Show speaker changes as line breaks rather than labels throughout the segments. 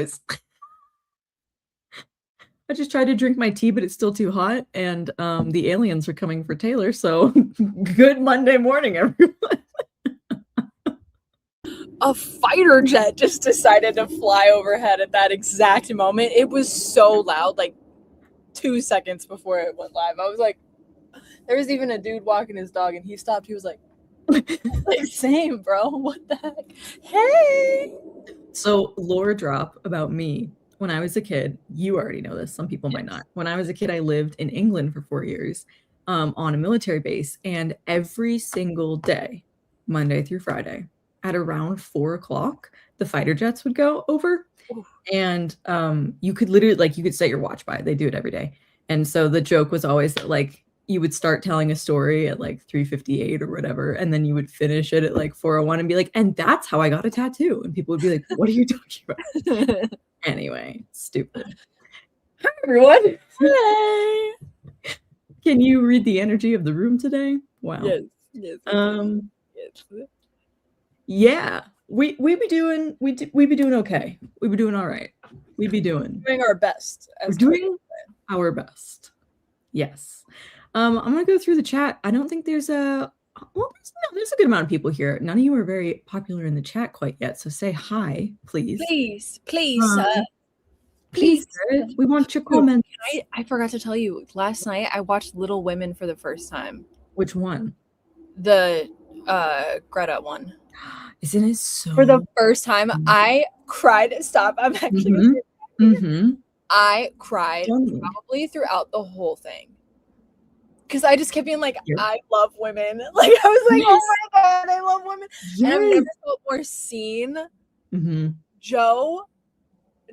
was I just tried to drink my tea, but it's still too hot, and the aliens are coming for Taylor, so good Monday morning, everyone.
A fighter jet just decided to fly overhead at that exact moment. It was so loud, like 2 seconds before it went live. I was like, there was even a dude walking his dog, and he stopped. He was like, same, bro. What the heck? Hey!
So, lore drop about me. When I was a kid, you already know this, some people might not. When I was a kid, I lived in England for 4 years on a military base, and every single day, Monday through Friday, at around 4 o'clock, the fighter jets would go over. And you could literally, you could set your watch by it. They do it every day. And so the joke was always that, you would start telling a story at 3:58 or whatever, and then you would finish it at 4:01 and be like, and that's how I got a tattoo. And people would be like, what are you talking about? Anyway, stupid. Hi, everyone.
Hey!
Can you read the energy of the room today? Wow.
Yes.
Yes. Yeah. We be doing okay. We be doing all right. We be doing
our best.
We're doing our best. Yes. I'm gonna go through the chat. I don't think there's a there's a good amount of people here. None of you are very popular in the chat quite yet, so say hi, please. Please. We want your comments.
I forgot to tell you, last night I watched Little Women for the first time.
Which one?
The Greta one.
Isn't it so?
For the first time, I cried. Stop. I'm actually. I cried probably throughout the whole thing. Because I just kept being like, I love women. I was like, oh my God, I love women. Yes. And I've never felt more seen. Joe,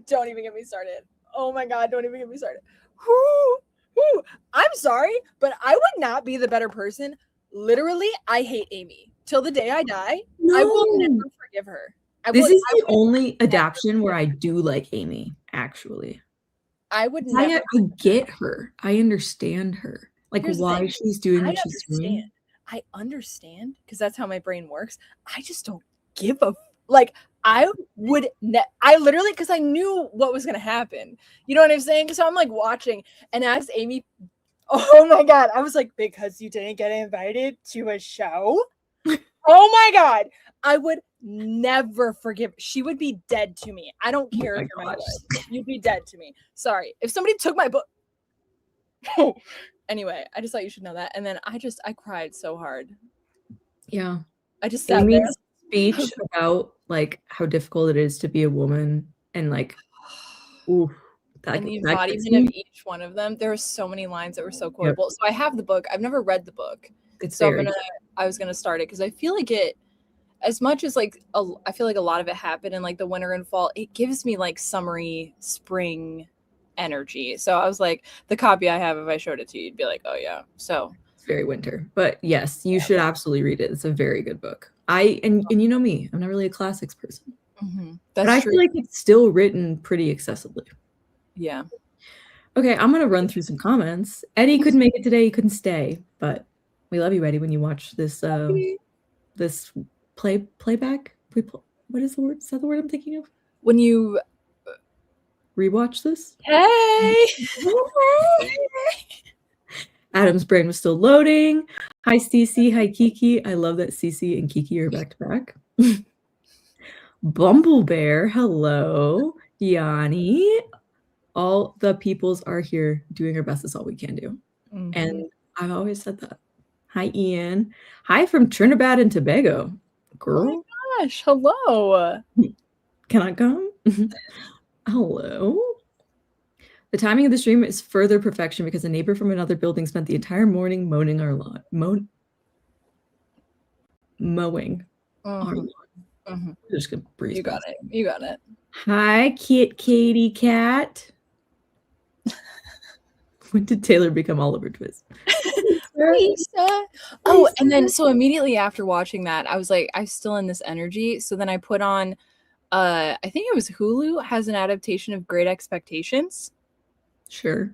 don't even get me started. Oh my God, don't even get me started. I'm sorry, but I would not be the better person. Literally, I hate Amy. Till the day I die, I will never forgive her.
This is the only adaptation where I do like Amy, actually.
I would never.
I get her. I understand her. Why she's doing what she's doing.
I understand because that's how my brain works. I just don't give a I would I literally, because I knew what was gonna happen. You know what I'm saying? So I'm watching, and as Amy, oh my God, I was like, because you didn't get invited to a show. Oh my God, I would never forgive. She would be dead to me. I don't care if you're my wife. You'd be dead to me. Sorry. If somebody took my book. Anyway, I just thought you should know that. And then I cried so hard.
Yeah.
I just sat there.
Speech about how difficult it is to be a woman and
and the embodiment of each one of them. There were so many lines that were so quotable. Yep. So I have the book. I've never read the book. I was gonna start it because I feel like it, as much as I feel like a lot of it happened in the winter and fall, it gives me summery spring energy. So I was like, the copy I have, if I showed it to you, you'd be like, oh yeah. So
it's very winter, but yes, you should absolutely read it. It's a very good book. And you know me, I'm not really a classics person.
That's
but I
true.
feel like it's still written pretty accessibly.
Yeah.
Okay, I'm gonna run through some comments. Eddie couldn't make it today, he couldn't stay, but we love you, Eddie, when you watch this this playback. What is the word? Is that the word I'm thinking of?
When you
rewatch this?
Hey!
Adam's brain was still loading. Hi, Cece. Hi, Kiki. I love that Cece and Kiki are back to back. Bumble Bear. Hello. Yanni. All the peoples are here doing our best. Is all we can do. And I've always said that. Hi, Ian. Hi from Trinidad and Tobago. Girl.
Oh my gosh. Hello.
Can I come? Hello. The timing of the stream is further perfection because a neighbor from another building spent the entire morning mowing our lawn. Mowing our lawn. Just gonna breeze.
You got it. You got it.
Hi, Katie Cat. When did Taylor become Oliver Twist?
Oh, and then so immediately after watching that, I was like, I'm still in this energy. So then I put on, I think it was Hulu has an adaptation of Great Expectations.
Sure.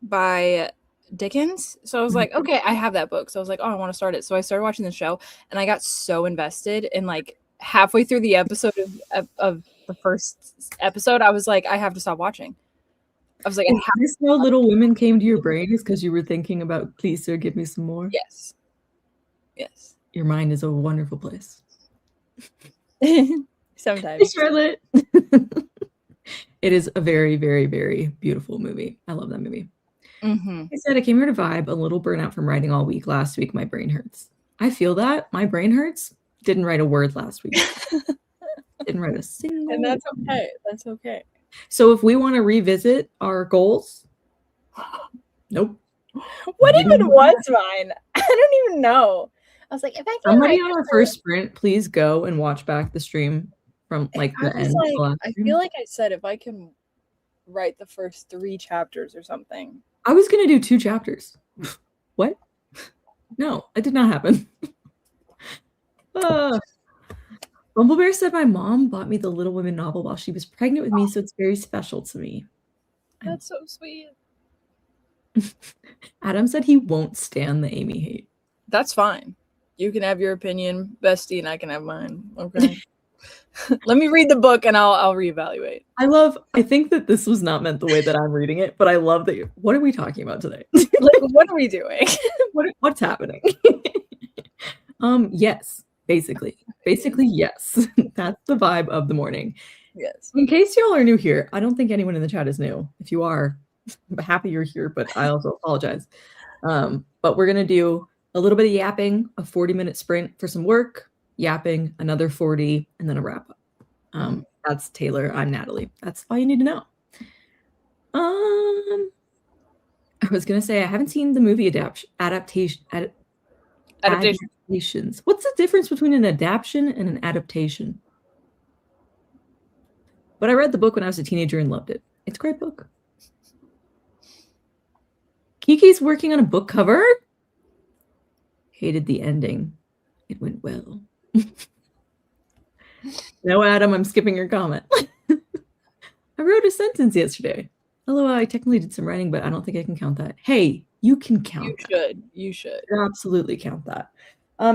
By Dickens. So I was like, okay, I have that book. So I was like, oh, I want to start it. So I started watching the show, and I got so invested in halfway through the episode of the first episode, I was like, I have to stop watching. I was like,
is this how Little Women came to your brain? Is because you were thinking about, please, sir, give me some more?
Yes. Yes.
Your mind is a wonderful place.
Sometimes.
Hey, Charlotte. It is a very, very, very beautiful movie. I love that movie.
Mm-hmm.
I said I came here to vibe, a little burnout from writing all week. Last week, my brain hurts. I feel that. My brain hurts. Didn't write a word last week. Didn't write a single
And that's
word.
okay. That's okay.
So if we want to revisit our goals, nope.
What even was mine? I don't even know. I was like, if I can
somebody on our first sprint, please go and watch back the stream from like the end.
I feel like I said if I can write the first 3 chapters or something.
I was gonna do 2 chapters. What? No, it did not happen. Bumblebear said my mom bought me the Little Women novel while she was pregnant with me, so it's very special to me.
That's so sweet.
Adam said he won't stand the Amy hate.
That's fine. You can have your opinion, bestie, and I can have mine. Okay. Let me read the book and I'll reevaluate.
I think that this was not meant the way that I'm reading it, but I love that what are we talking about today?
Like, what are we doing?
What's happening? Yes, basically, yes. That's the vibe of the morning.
Yes.
In case y'all are new here, I don't think anyone in the chat is new. If you are, I'm happy you're here, but I also apologize. But we're gonna do a little bit of yapping, a 40-minute sprint for some work, yapping, another 40, and then a wrap up. That's Taylor. I'm Natalie. That's all you need to know. I was gonna say I haven't seen the movie adaptations. What's the difference between an adaptation and an adaptation? But I read the book when I was a teenager and loved it. It's a great book. Kiki's working on a book cover. Hated the ending. It went well. No, Adam, I'm skipping your comment. I wrote a sentence yesterday. Although I technically did some writing, but I don't think I can count that. Hey, you can count that.
You should.
Absolutely count that.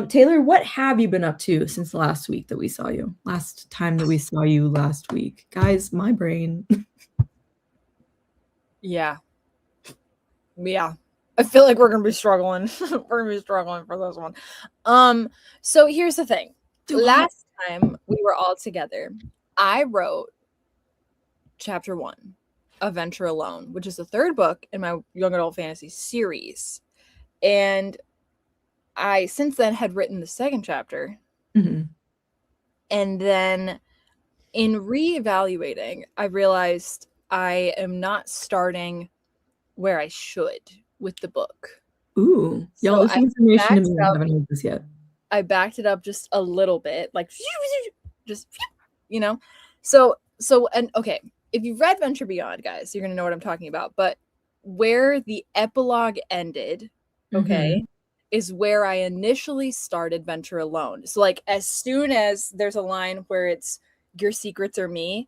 Taylor, what have you been up to since last week that we saw you? Last time that we saw you last week. Guys, my brain.
Yeah. I feel like we're going to be struggling. We're going to be struggling for this one. So here's the thing. Last time we were all together, I wrote chapter 1 of Venture Alone, which is the 3rd book in my young adult fantasy series. And I since then had written the 2nd chapter.
Mm-hmm.
And then in reevaluating, I realized I am not starting where I should with the book.
Ooh, y'all, this information to me. I haven't heard this yet.
I backed it up just a little bit, like just, you know. So and okay, if you've read Venture Beyond, guys, you're gonna know what I'm talking about. But where the epilogue ended, okay, is where I initially started Venture Alone. So like as soon as there's a line where it's your secrets are me,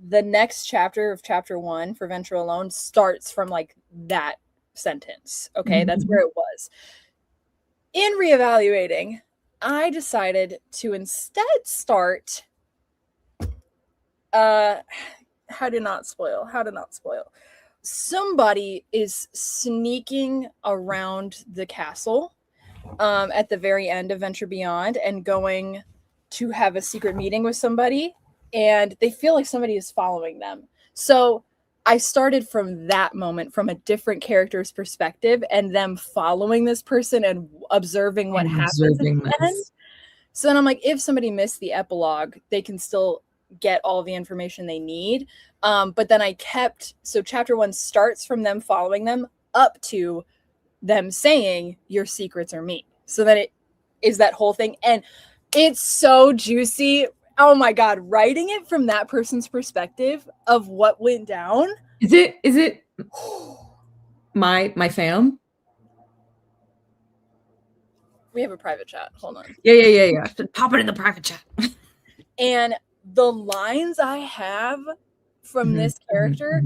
the next chapter of chapter 1 for Venture Alone starts from like that sentence. Okay, that's where it was. In reevaluating, I decided to instead start how to not spoil. Somebody is sneaking around the castle at the very end of Venture Beyond and going to have a secret meeting with somebody, and they feel like somebody is following them. So I started from that moment, from a different character's perspective, and them following this person and observing what happens at the end. So then I'm like, if somebody missed the epilogue, they can still get all the information they need. But then I kept, so chapter 1 starts from them following them up to them saying, your secrets are me. So that it is that whole thing. And it's so juicy. Oh my God, writing it from that person's perspective of what went down.
Is it my fam?
We have a private chat. Hold on.
Yeah. Pop it in the private chat.
And the lines I have from this character,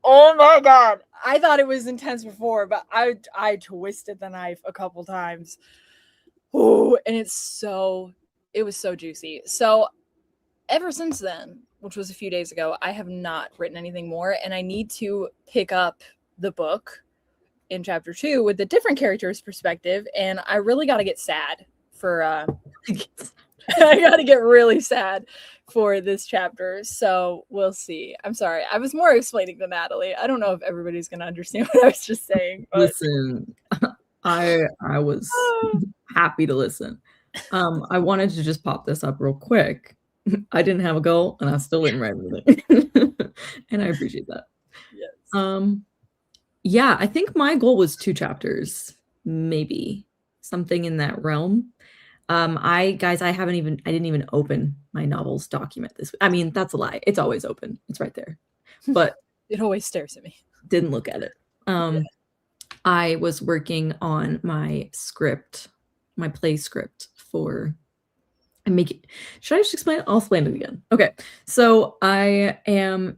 oh my God. I thought it was intense before, but I twisted the knife a couple times. Ooh, and it was so juicy. So ever since then, which was a few days ago, I have not written anything more, and I need to pick up the book in chapter 2 with a different character's perspective, and I really got to get sad for I got to get really sad for this chapter, so we'll see. I'm sorry, I was more explaining to Natalie. I don't know if everybody's gonna understand what I was just saying, but...
Listen, I was happy to listen. I wanted to just pop this up real quick. I didn't have a goal, and I still didn't write anything. And I appreciate that.
Yes.
Yeah, I think my goal was 2 chapters, maybe something in that realm. I didn't even open my novels document this week. I mean, that's a lie. It's always open. It's right there. But
it always stares at me.
Didn't look at it. Yeah. I was working on my script, my play script for... Should I just explain it? I'll explain it again. Okay. So I am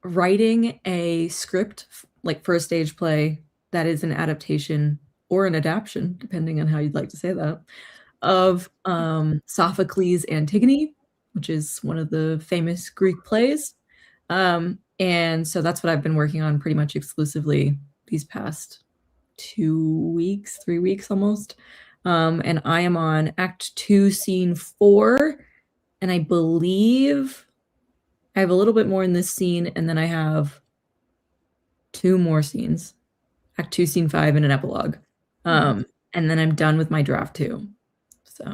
writing a script like for a stage play that is an adaptation or an adaptation, depending on how you'd like to say that, of Sophocles' Antigone, which is one of the famous Greek plays. And so that's what I've been working on pretty much exclusively these past 2 weeks, 3 weeks almost. And I am on Act 2, Scene 4, and I believe I have a little bit more in this scene, and then I have 2 more scenes, Act 2, Scene 5, and an epilogue. And then I'm done with my draft 2. So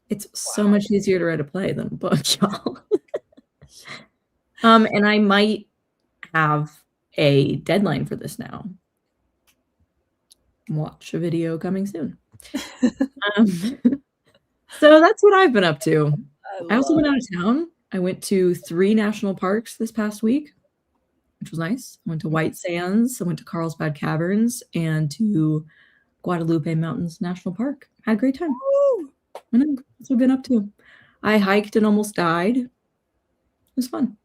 it's so much easier to write a play than a book, y'all. And I might have a deadline for this now. Watch a video coming soon. So that's what I've been up to. I also went out of town. I went to 3 national parks this past week, which was nice. I went to White Sands, I went to Carlsbad Caverns, and to Guadalupe Mountains National Park. Had a great time. I know, that's what I've been up to. I hiked and almost died. It was fun.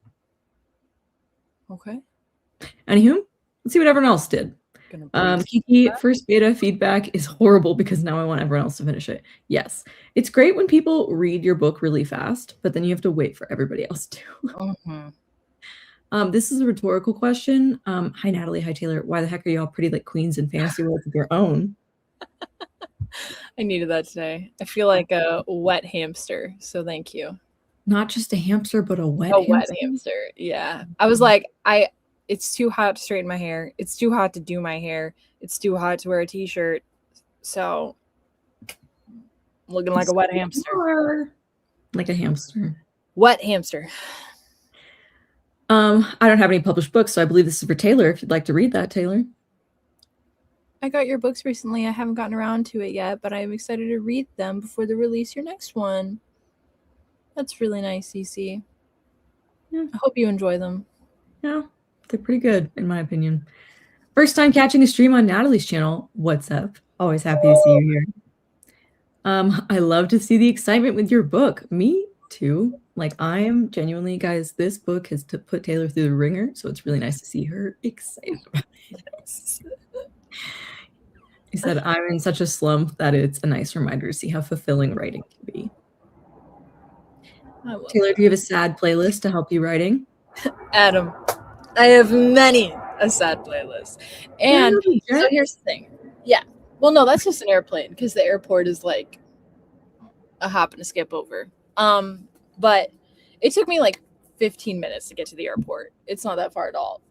Okay.
Anywho, let's see what everyone else did. Kiki, first beta feedback is horrible because now I want everyone else to finish it. Yes, it's great when people read your book really fast, but then you have to wait for everybody else to. This is a rhetorical question. Hi, Natalie. Hi, Taylor. Why the heck are y'all pretty like queens in fantasy worlds of your own?
I needed that today. I feel like a wet hamster, so thank you.
Not just a hamster, but a wet hamster?
Wet hamster, yeah. I was like, it's too hot to straighten my hair. It's too hot to do my hair. It's too hot to wear a t-shirt. So, looking like a wet hamster.
Like a hamster.
Wet hamster.
I don't have any published books, so I believe this is for Taylor. If you'd like to read that, Taylor.
I got your books recently. I haven't gotten around to it yet, but I'm excited to read them before they release your next one. That's really nice, CC. Yeah. I hope you enjoy them.
Yeah, they're pretty good, in my opinion. First time catching a stream on Natalie's channel. What's up? Always happy to see you here. I love to see the excitement with your book. Me too. Like, I am genuinely, guys, this book has put Taylor through the ringer, so it's really nice to see her excited about it. He said, I'm in such a slump that it's a nice reminder to see how fulfilling writing can be. Taylor, do you have a sad playlist to help you writing?
Adam, I have many a sad playlist. And so here's the thing. Yeah. Well, no, that's just an airplane because the airport is like a hop and a skip over. But it took me like 15 minutes to get to the airport. It's not that far at all.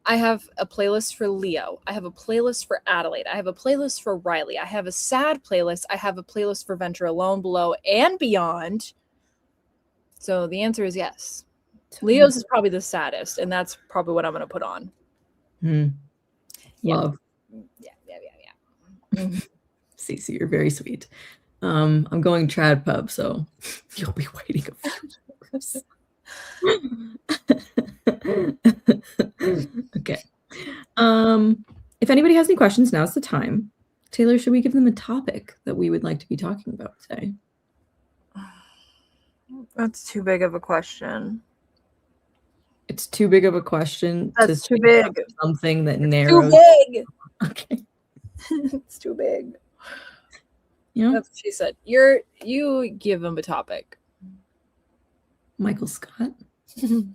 I have a playlist for Leo. I have a playlist for Adelaide. I have a playlist for Riley. I have a sad playlist. I have a playlist for Venture Alone, Below, and Beyond. So the answer is yes. Leo's is probably the saddest, and that's probably what I'm going to put on.
Love.
Yeah.
Cece, you're very sweet. I'm going trad pub, so you'll be waiting a few hours. Okay. If anybody has any questions, now's the time. Taylor, should we give them a topic that we would like to be talking about today?
That's too big of a question.
It's too big of a question.
That's too big.
Something that narrows.
Too big.
Okay.
It's too big.
You know?
That's what she said. You give him a topic.
Michael Scott.
You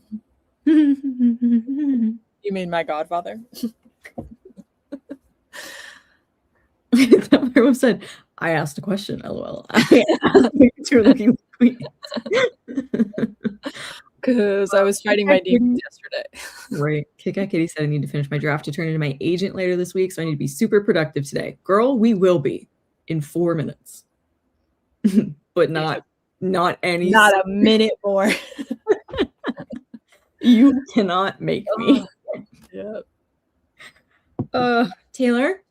mean my godfather?
That was said, I asked a question, LOL. I asked what you were looking sweet.
Because I was fighting my demons yesterday.
Right. Kit Kat Kitty said I need to finish my draft to turn into my agent later this week, so I need to be super productive today. Girl, we will be in 4 minutes. But not any.
Not a minute more.
You cannot make me.
Yep.
Taylor,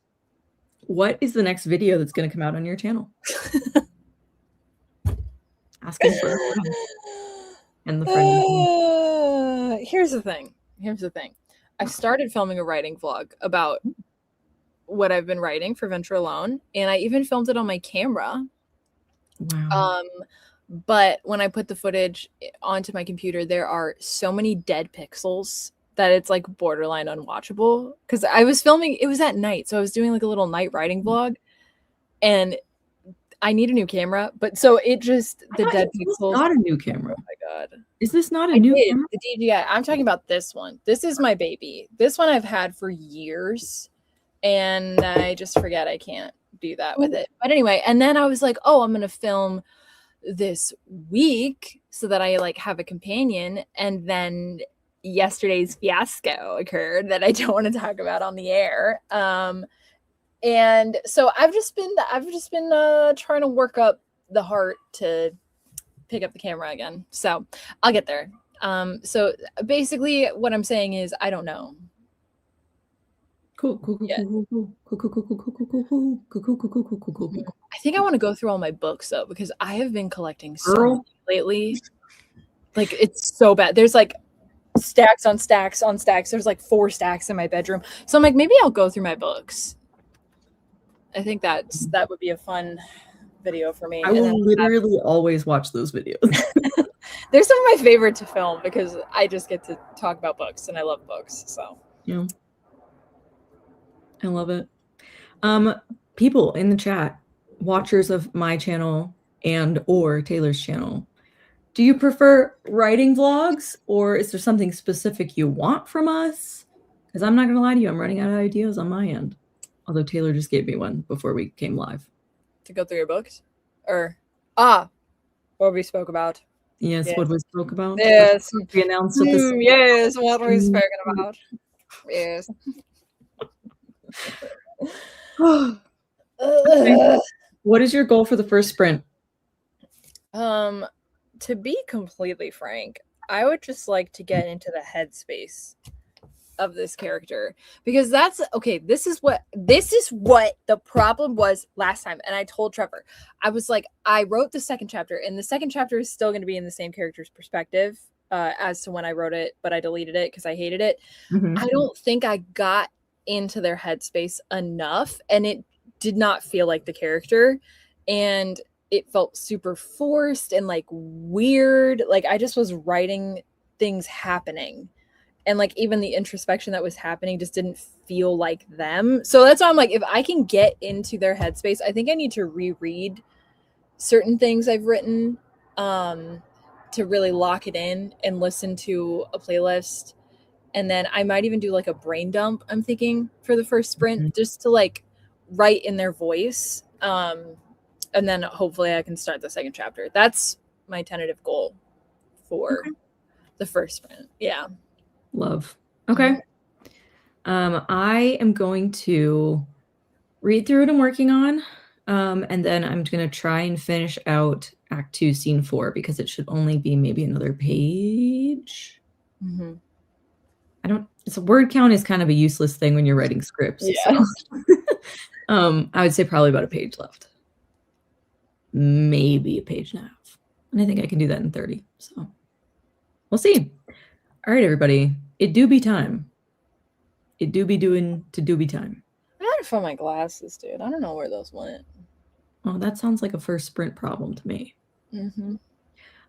what is the next video that's going to come out on your channel? Asking for a friend. And the friend.
Here's the thing. I started filming a writing vlog about what I've been writing for Venture Alone, and I even filmed it on my camera.
Wow.
But when I put the footage onto my computer, there are so many dead pixels that it's like borderline unwatchable. Because I was filming, it was at night, so I was doing like a little night writing vlog, and I need a new camera. But so it just the dead pixels.
Not a new camera.
Oh my god,
is this not a new camera?
The DJI. I'm talking about this one. This is my baby. This one I've had for years, and I just forget I can't do that with it. But anyway, and then I was like, oh, I'm gonna film this week so that I like have a companion, and then yesterday's fiasco occurred that I don't want to talk about on the air. And so I've just been trying to work up the heart to pick up the camera again. So I'll get there. So basically what I'm saying is I don't know.
Cool.
I think I want to go through all my books though, because I have been collecting so much lately. Like it's so bad. There's like stacks on stacks on stacks. There's like 4 stacks in my bedroom. So I'm like, maybe I'll go through my books. I think that would be a fun video for me.
I will literally always watch those videos.
They're some of my favorite to film because I just get to talk about books and I love books. So
yeah. I love it. People in the chat, watchers of my channel and or Taylor's channel, do you prefer writing vlogs, or is there something specific you want from us? Because I'm not going to lie to you, I'm running out of ideas on my end. Although Taylor just gave me one before we came live.
To go through your books? Or, what we spoke about.
Yes, what we spoke about?
Yes.
We announced at this.
Yes, what we spoken about. Yes.
What is your goal for the first sprint?
To be completely frank, I would just like to get into the headspace of this character, because that's okay. This is what the problem was last time. And I told Trevor, I was like, I wrote the second chapter, and the second chapter is still going to be in the same character's perspective as to when I wrote it, but I deleted it because I hated it. Mm-hmm. I don't think I got into their headspace enough, and it did not feel like the character, and it felt super forced and like weird. Like I just was writing things happening, and like even the introspection that was happening just didn't feel like them. So that's why I'm like, if I can get into their headspace, I think I need to reread certain things I've written to really lock it in and listen to a playlist. And then I might even do like a brain dump, I'm thinking, for the first sprint, just to like write in their voice. And then hopefully I can start the second chapter. That's my tentative goal for the first sprint. Yeah.
Love. Okay. I am going to read through what I'm working on. And then I'm going to try and finish out Act 2, Scene 4, because it should only be maybe another
page. Mm-hmm.
So word count is kind of a useless thing when you're writing scripts.
Yeah.
So, I would say probably about a page left. Maybe a page and a half. And I think I can do that in 30. So we'll see. All right, everybody. It do be time. It do be doing to do be time.
I gotta find my glasses, dude. I don't know where those went.
Oh, that sounds like a first sprint problem to me.
Mm-hmm.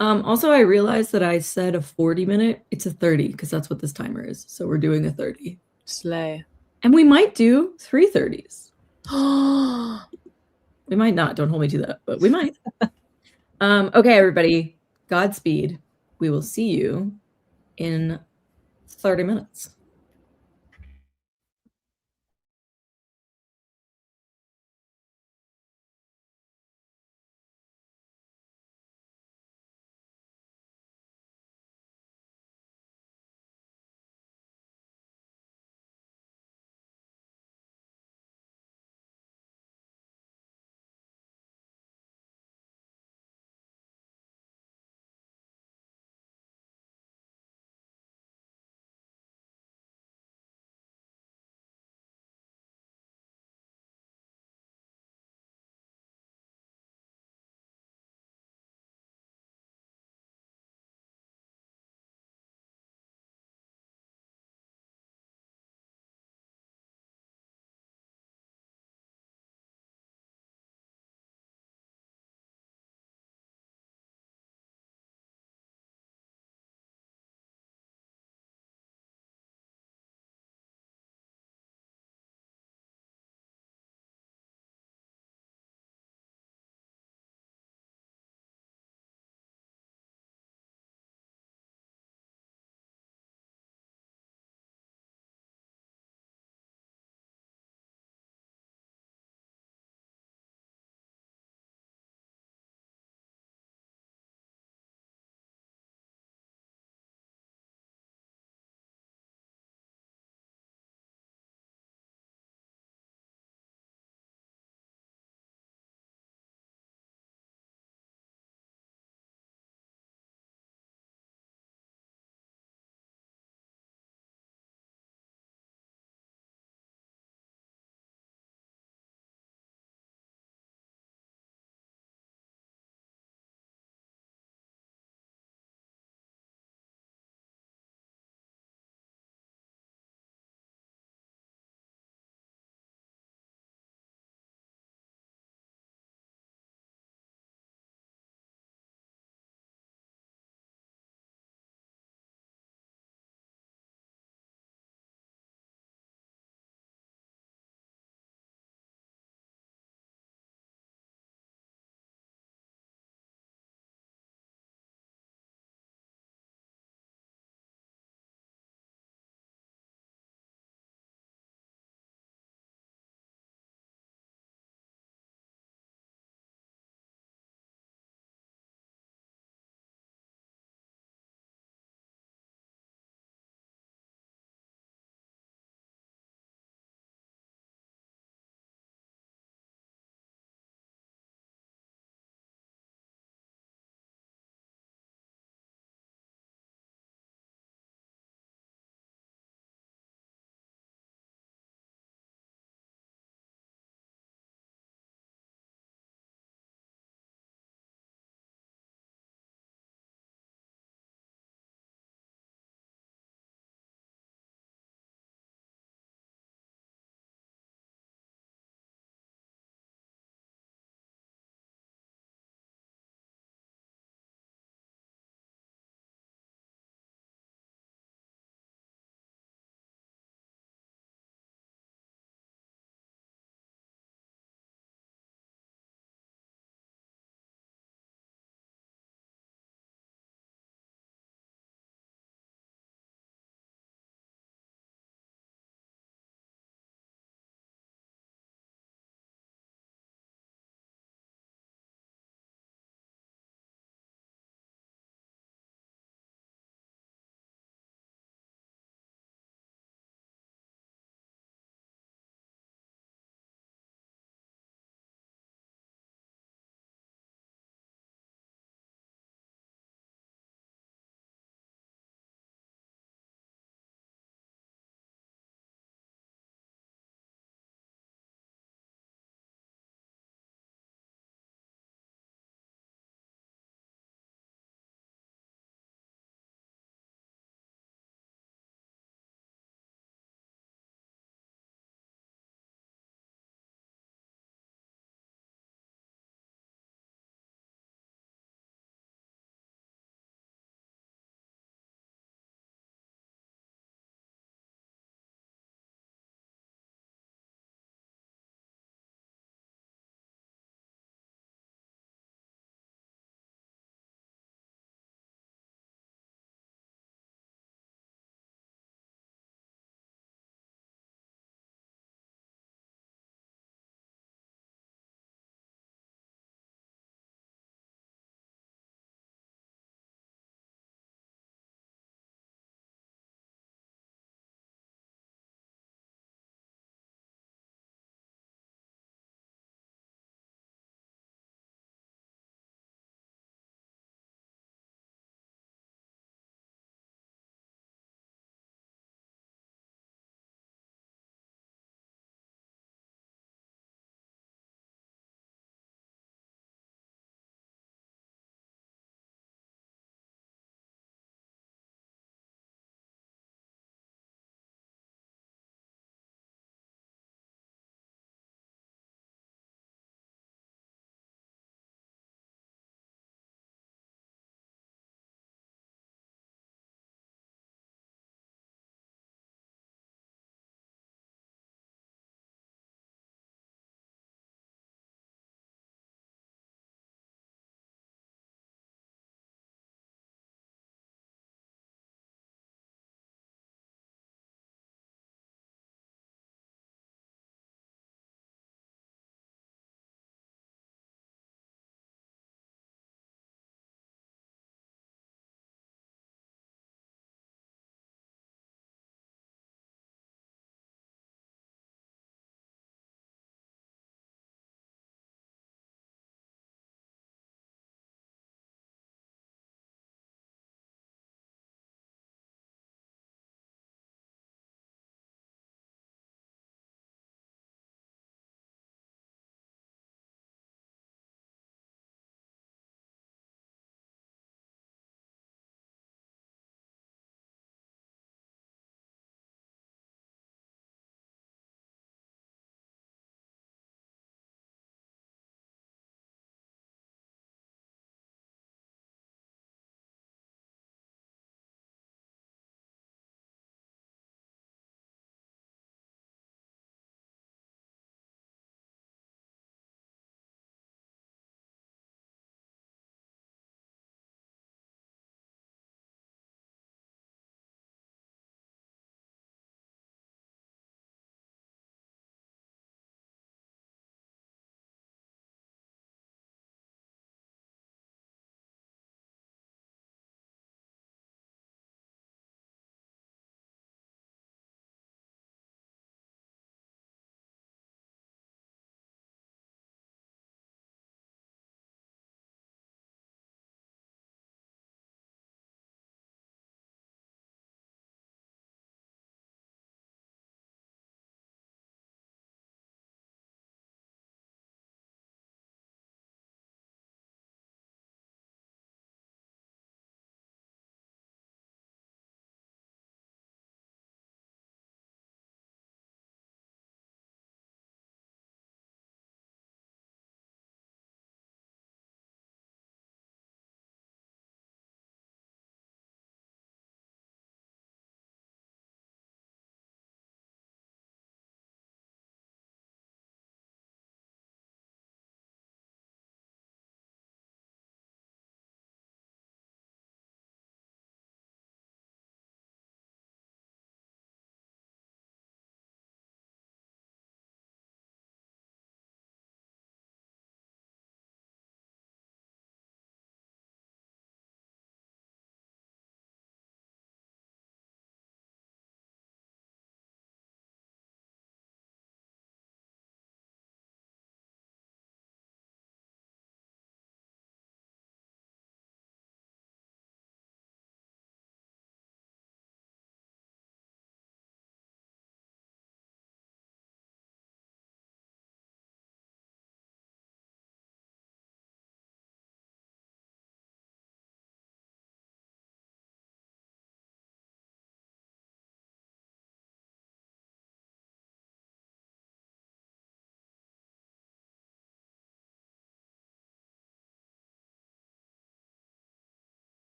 Also, I realized that I said a 40-minute. It's a 30 because that's what this timer is. So we're doing a 30.
Slay.
And we might do 3 30s. We might not. Don't hold me to that, but we might. Okay, everybody. Godspeed. We will see you in 30 minutes.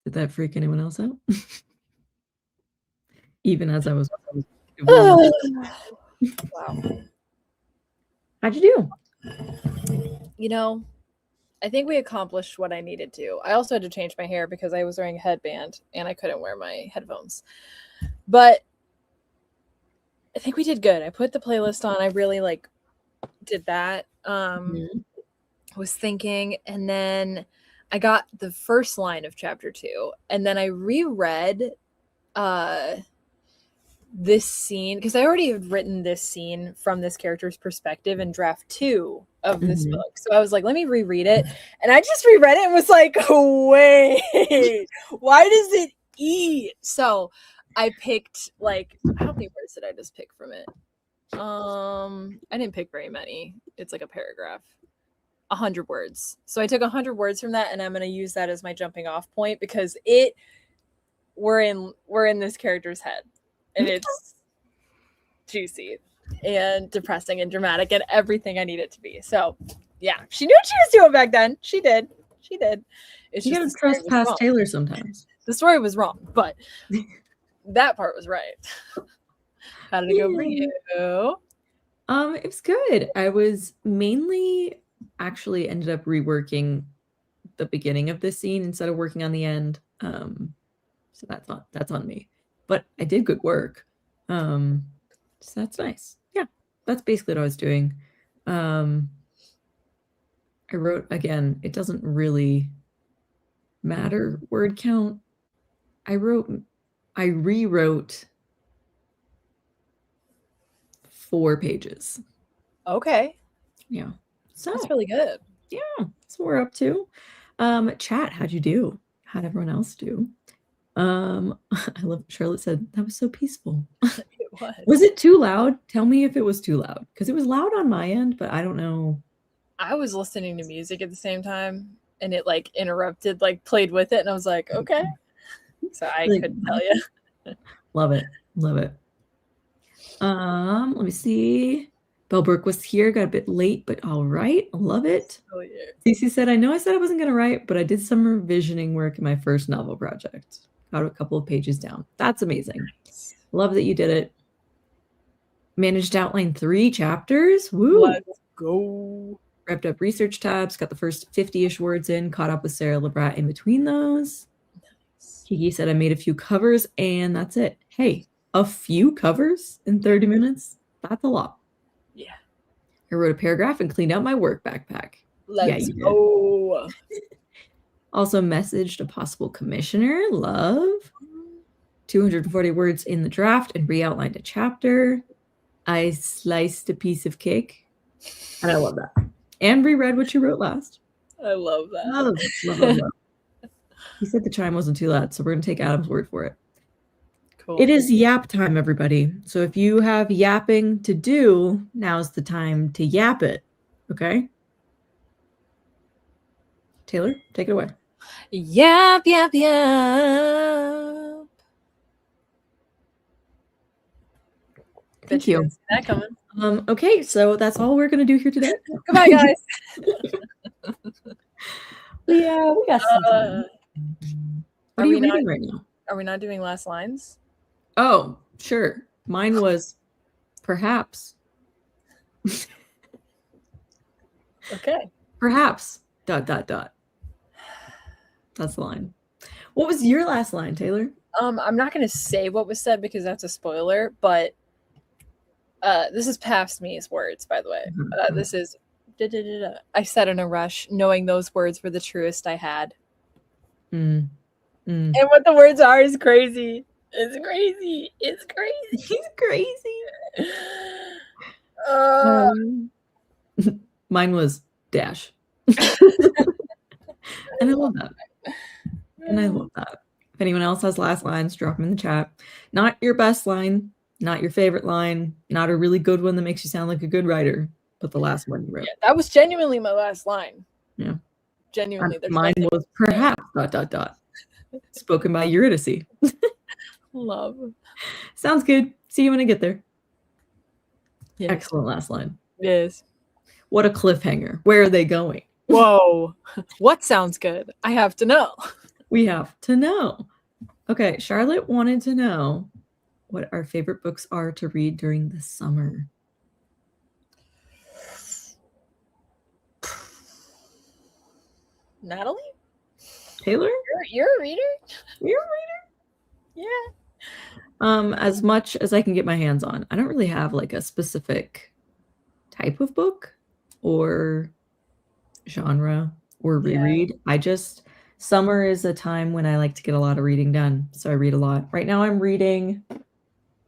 Did that freak anyone else out? Even as I was.
Wow.
How'd you do?
You know, I think we accomplished what I needed to. I also had to change my hair because I was wearing a headband and I couldn't wear my headphones. But I think we did good. I put the playlist on. I really did that. Was thinking, and then I got the first line of chapter 2, and then I reread this scene because I already had written this scene from this character's perspective in draft 2 of this book. So I was like, let me reread it. And I just reread it and was like, wait, why does it eat? So I picked how many words did I just pick from it? I didn't pick very many. It's like a paragraph. 100 words. So I took 100 words from that, and I'm going to use that as my jumping off point because we're in this character's head, and it's juicy and depressing and dramatic and everything I need it to be. So yeah, she knew what she was doing back then. She did. It's
you gotta trust past Taylor sometimes.
The story was wrong, but that part was right. How did it go for you?
It was good. I was mainly actually ended up reworking the beginning of this scene instead of working on the end. So that's on me. But I did good work. So that's nice. Yeah, that's basically what I was doing. I wrote, again, it doesn't really matter word count. I rewrote 4 pages.
Okay.
Yeah. So
that's really good.
Yeah, that's what we're up to. Chat, how'd you do? How'd everyone else do? I love Charlotte said that was so peaceful.
It was.
Was it too loud? Tell me if it was too loud, because it was loud on my end, but I don't know.
I was listening to music at the same time, and it interrupted, played with it, and I was like, okay. So I couldn't tell you.
Love it. Let me see. Bellbrook was here, got a bit late, but all right. I love it.
Oh, yeah.
Cece said, I know I said I wasn't going to write, but I did some revisioning work in my first novel project. Got a couple of pages down. That's amazing. Love that you did it. Managed to outline 3 chapters. Woo!
Let's go.
Wrapped up research tabs, got the first 50-ish words in, caught up with Sarah Labrat in between those. Nice. Kiki said I made a few covers, and that's it. Hey, a few covers in 30 minutes? That's a lot.
Yeah.
I wrote a paragraph and cleaned out my work backpack.
Let's go.
Also messaged a possible commissioner. Love. 240 words in the draft and re-outlined a chapter. I sliced a piece of cake. And I love that. And reread what you wrote last.
I love that.
Love. He said the chime wasn't too loud, so we're going to take Adam's word for it.
Cool.
It is yap time, everybody. So if you have yapping to do, now's the time to yap it. Okay? Taylor, take it away.
Yap.
Thank you.
That coming.
Okay, so that's all we're going to do here today.
Goodbye, guys.
We got some. What are you reading right now?
Are we not doing last lines?
Oh, sure. Mine was perhaps.
Okay.
Perhaps. ... That's the line. What was your last line, Taylor?
I'm not going to say what was said because that's a spoiler, but this is past me's words, by the way. This is I said in a rush, knowing those words were the truest I had. And what the words are is crazy. It's crazy.
He's crazy. Mine was dash. And I love that. If anyone else has last lines, drop them in the chat. Not your best line, not your favorite line, not a really good one that makes you sound like a good writer, but the last one you wrote.
Yeah, that was genuinely my last line.
Yeah.
Genuinely.
Mine was perhaps ... Spoken by Eurydice.
Love.
Sounds good. See you when I get there.
Yes.
Excellent last line.
Yes.
What a cliffhanger. Where are they going?
Whoa. What sounds good? I have to know.
We have to know. Okay, Charlotte wanted to know what our favorite books are to read during the summer.
Natalie?
Taylor?
You're a reader?
You're a
reader?
Yeah. As much as I can get my hands on. I don't really have like a specific type of book or genre or reread. Summer is a time when I like to get a lot of reading done. So I read a lot. Right now I'm reading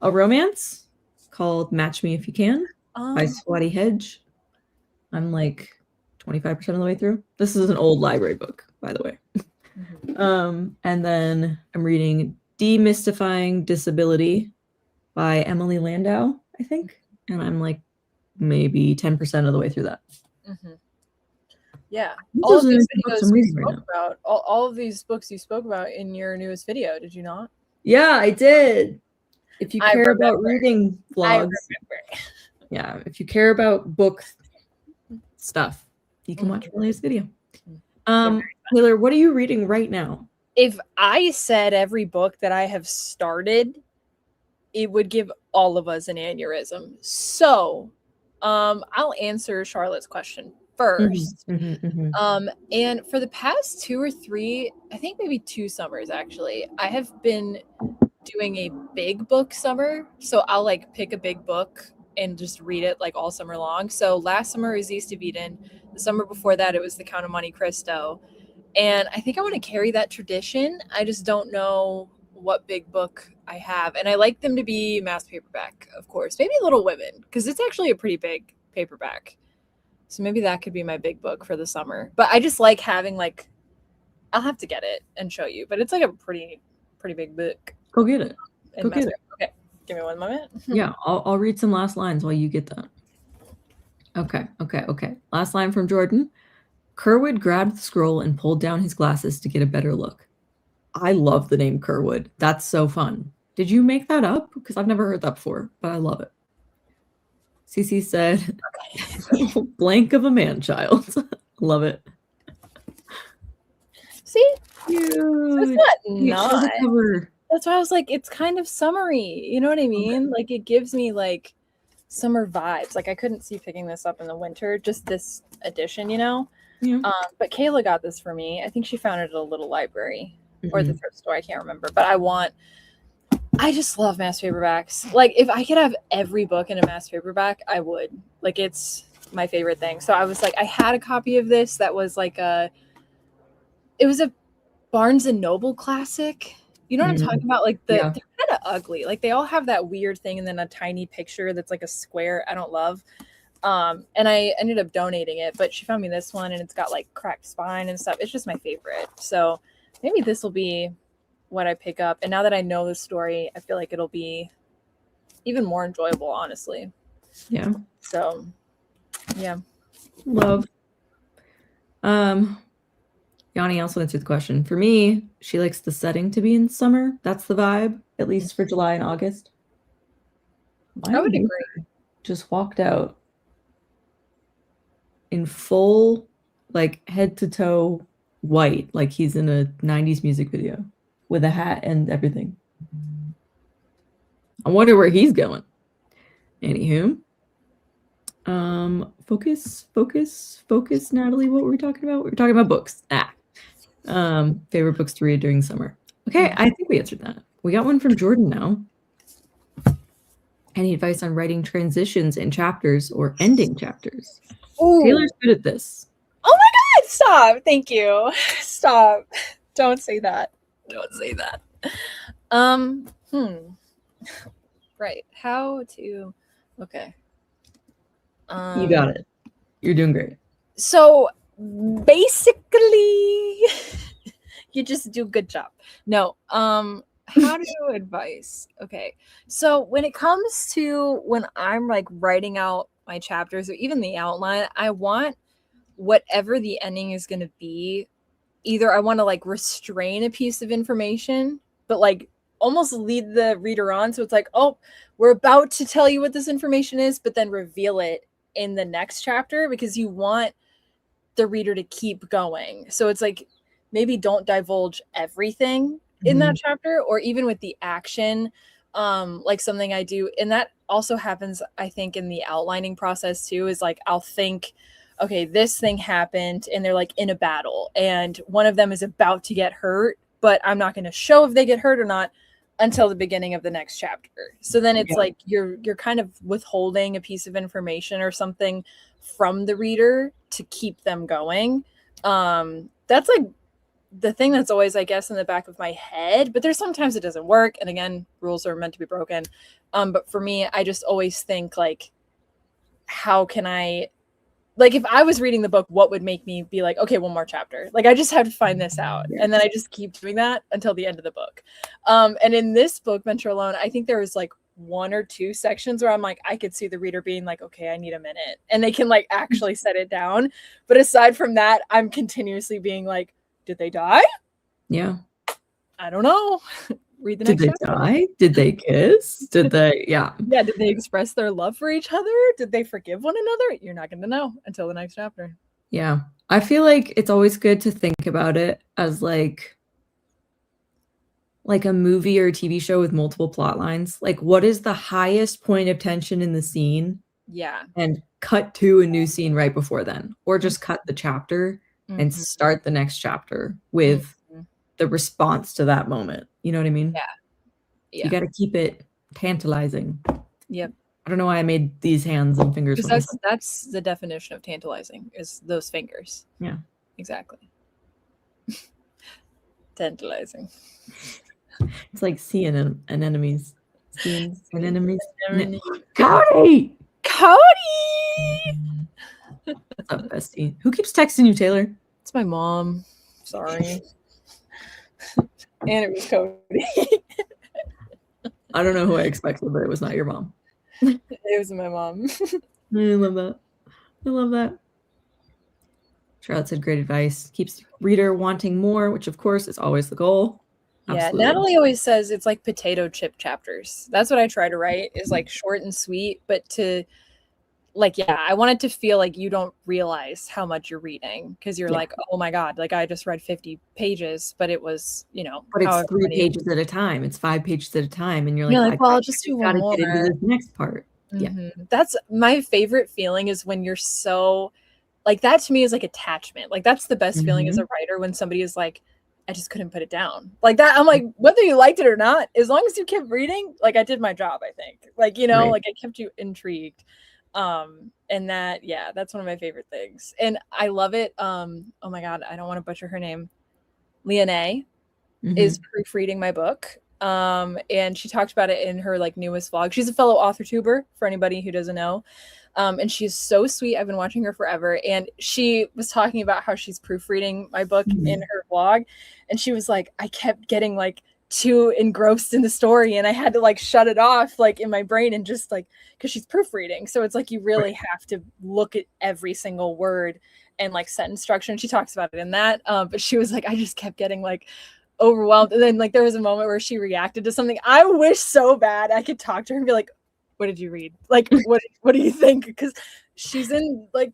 a romance called Match Me If You Can by Swati Hedge. I'm like 25% of the way through. This is an old library book, by the way. And then I'm reading Demystifying Disability by Emily Landau, I think. And I'm like maybe 10% of the way through that.
Yeah. All of these videos you spoke about, all of these books you spoke about in your newest video, did you not?
Yeah, I did. If you care about reading vlogs, yeah, if you care about book stuff, you can watch my latest video. Taylor, what are you reading right now?
If I said every book that I have started, it would give all of us an aneurysm. So, I'll answer Charlotte's question first. And for the past 2 or 3, I think maybe 2 summers actually, I have been doing a big book summer. So I'll like pick a big book and just read it like all summer long. So last summer was East of Eden. The summer before that, it was The Count of Monte Cristo. And I think I want to carry that tradition. I just don't know what big book I have. And I like them to be mass paperback, of course. Maybe Little Women, because it's actually a pretty big paperback. So maybe that could be my big book for the summer. But I just like having like, I'll have to get it and show you. But it's like a pretty big book.
Go get it. Go get it.
Okay, give me one moment.
Yeah, I'll read some last lines while you get that. Okay. Last line from Jordan. Kerwood grabbed the scroll and pulled down his glasses to get a better look. I love the name Kerwood. That's so fun. Did you make that up? Because I've never heard that before, but I love it. Cece said, blank of a man-child. Love it.
See?
Cute.
That's not. That's why I was like, it's kind of summery. You know what I mean? Like it gives me like summer vibes. Like I couldn't see picking this up in the winter, just this edition, you know?
Yeah.
But Kayla got this for me. I think she found it at a little library or the thrift store. I can't remember. But I just love mass paperbacks. Like if I could have every book in a mass paperback, I would. Like it's my favorite thing. So I was like, I had a copy of this that was like it was a Barnes and Noble classic. You know what I'm talking about? Like they're kind of ugly. Like they all have that weird thing and then a tiny picture that's like a square I don't love. And I ended up donating it, but she found me this one and it's got like cracked spine and stuff. It's just my favorite. So maybe this will be what I pick up. And now that I know the story, I feel like it'll be even more enjoyable, honestly.
Yeah.
So yeah.
Love. Yanni also answered the question. For me, she likes the setting to be in summer. That's the vibe, at least for July and August.
I would agree.
Just walked out in full, like head to toe white, like he's in a 90s music video with a hat and everything. I wonder where he's going. Anywho. Focus, Natalie. What were we talking about? We were talking about books. Favorite books to read during summer. Okay, I think we answered that. We got one from Jordan now. Any advice on writing transitions in chapters or ending chapters? Ooh. Taylor's good at this.
Oh my God, stop. Thank you. Stop. Don't say that. Don't say that. Right. How to, okay.
You got it. You're doing great.
So basically, you just do a good job. No, how to do advice. Okay. So when it comes to when I'm like writing out my chapters or even the outline, I want whatever the ending is going to be. Either I want to like restrain a piece of information, but like almost lead the reader on. So it's like, oh, we're about to tell you what this information is, but then reveal it in the next chapter because you want the reader to keep going. So it's like maybe don't divulge everything in that chapter, or even with the action, like something I do. And that also happens, I think, in the outlining process too, is like, I'll think, okay, this thing happened and they're like in a battle and one of them is about to get hurt, but I'm not going to show if they get hurt or not until the beginning of the next chapter. So then it's like you're kind of withholding a piece of information or something from the reader to keep them going. That's like the thing that's always, I guess, in the back of my head, but there's sometimes it doesn't work. And again, rules are meant to be broken. But for me, I just always think like, how can I, like, if I was reading the book, what would make me be like, okay, one more chapter? Like, I just have to find this out. And then I just keep doing that until the end of the book. And in this book, Venture Alone, I think there was like 1 or 2 sections where I'm like, I could see the reader being like, okay, I need a minute. And they can like actually set it down. But aside from that, I'm continuously being like, did they die?
Yeah.
I don't know. Read the next chapter.
Did they die? Did they kiss? Did they? Yeah.
Yeah. Did they express their love for each other? Did they forgive one another? You're not going to know until the next chapter.
Yeah. I feel like it's always good to think about it as like a movie or a TV show with multiple plot lines. Like, what is the highest point of tension in the scene?
Yeah.
And cut to a new scene right before then, or just cut the chapter and start the next chapter with the response to that moment. You know what I mean?
Yeah.
You got to keep it tantalizing.
Yep.
I don't know why I made these hands and fingers.
That's the definition of tantalizing, is those fingers.
Yeah.
Exactly. Tantalizing.
It's like seeing an enemy's. Seeing an enemy's. Cody! What's up, bestie? Who keeps texting you, Taylor?
It's my mom. Sorry. And it was Cody.
I don't know who I expected, but it was not your mom.
It was my mom.
I love that. I love that. Charlotte said great advice. Keeps reader wanting more, which of course is always the goal.
Yeah,
Absolutely.
Natalie always says it's like potato chip chapters. That's what I try to write, is like short and sweet, but to like, yeah, I want it to feel like you don't realize how much you're reading, because you're like, oh my God, like I just read 50 pages, but it was, you know.
But it's 3 pages at a time. It's 5 pages at a time. And you're like,
well, I'll just do one more.
Get into this next part. Yeah.
That's my favorite feeling, is when you're so, like, that to me is like attachment. Like, that's the best feeling as a writer, when somebody is like, I just couldn't put it down. Like that, I'm like, whether you liked it or not, as long as you kept reading, like I did my job, I think. Like, you know, like I kept you intrigued. And that, yeah, that's one of my favorite things. And I love it. Oh my God, I don't want to butcher her name. Leonie is proofreading my book. And she talked about it in her like newest vlog. She's a fellow author tuber, for anybody who doesn't know. And she's so sweet. I've been watching her forever. And she was talking about how she's proofreading my book in her vlog. And she was like, I kept getting like too engrossed in the story, and I had to like shut it off like in my brain, and just like, because she's proofreading. So it's like you really have to look at every single word and like sentence structure. And she talks about it in that. But she was like, I just kept getting like overwhelmed. And then like there was a moment where she reacted to something. I wish so bad I could talk to her and be like, what did you read? Like, what do you think? Because she's in like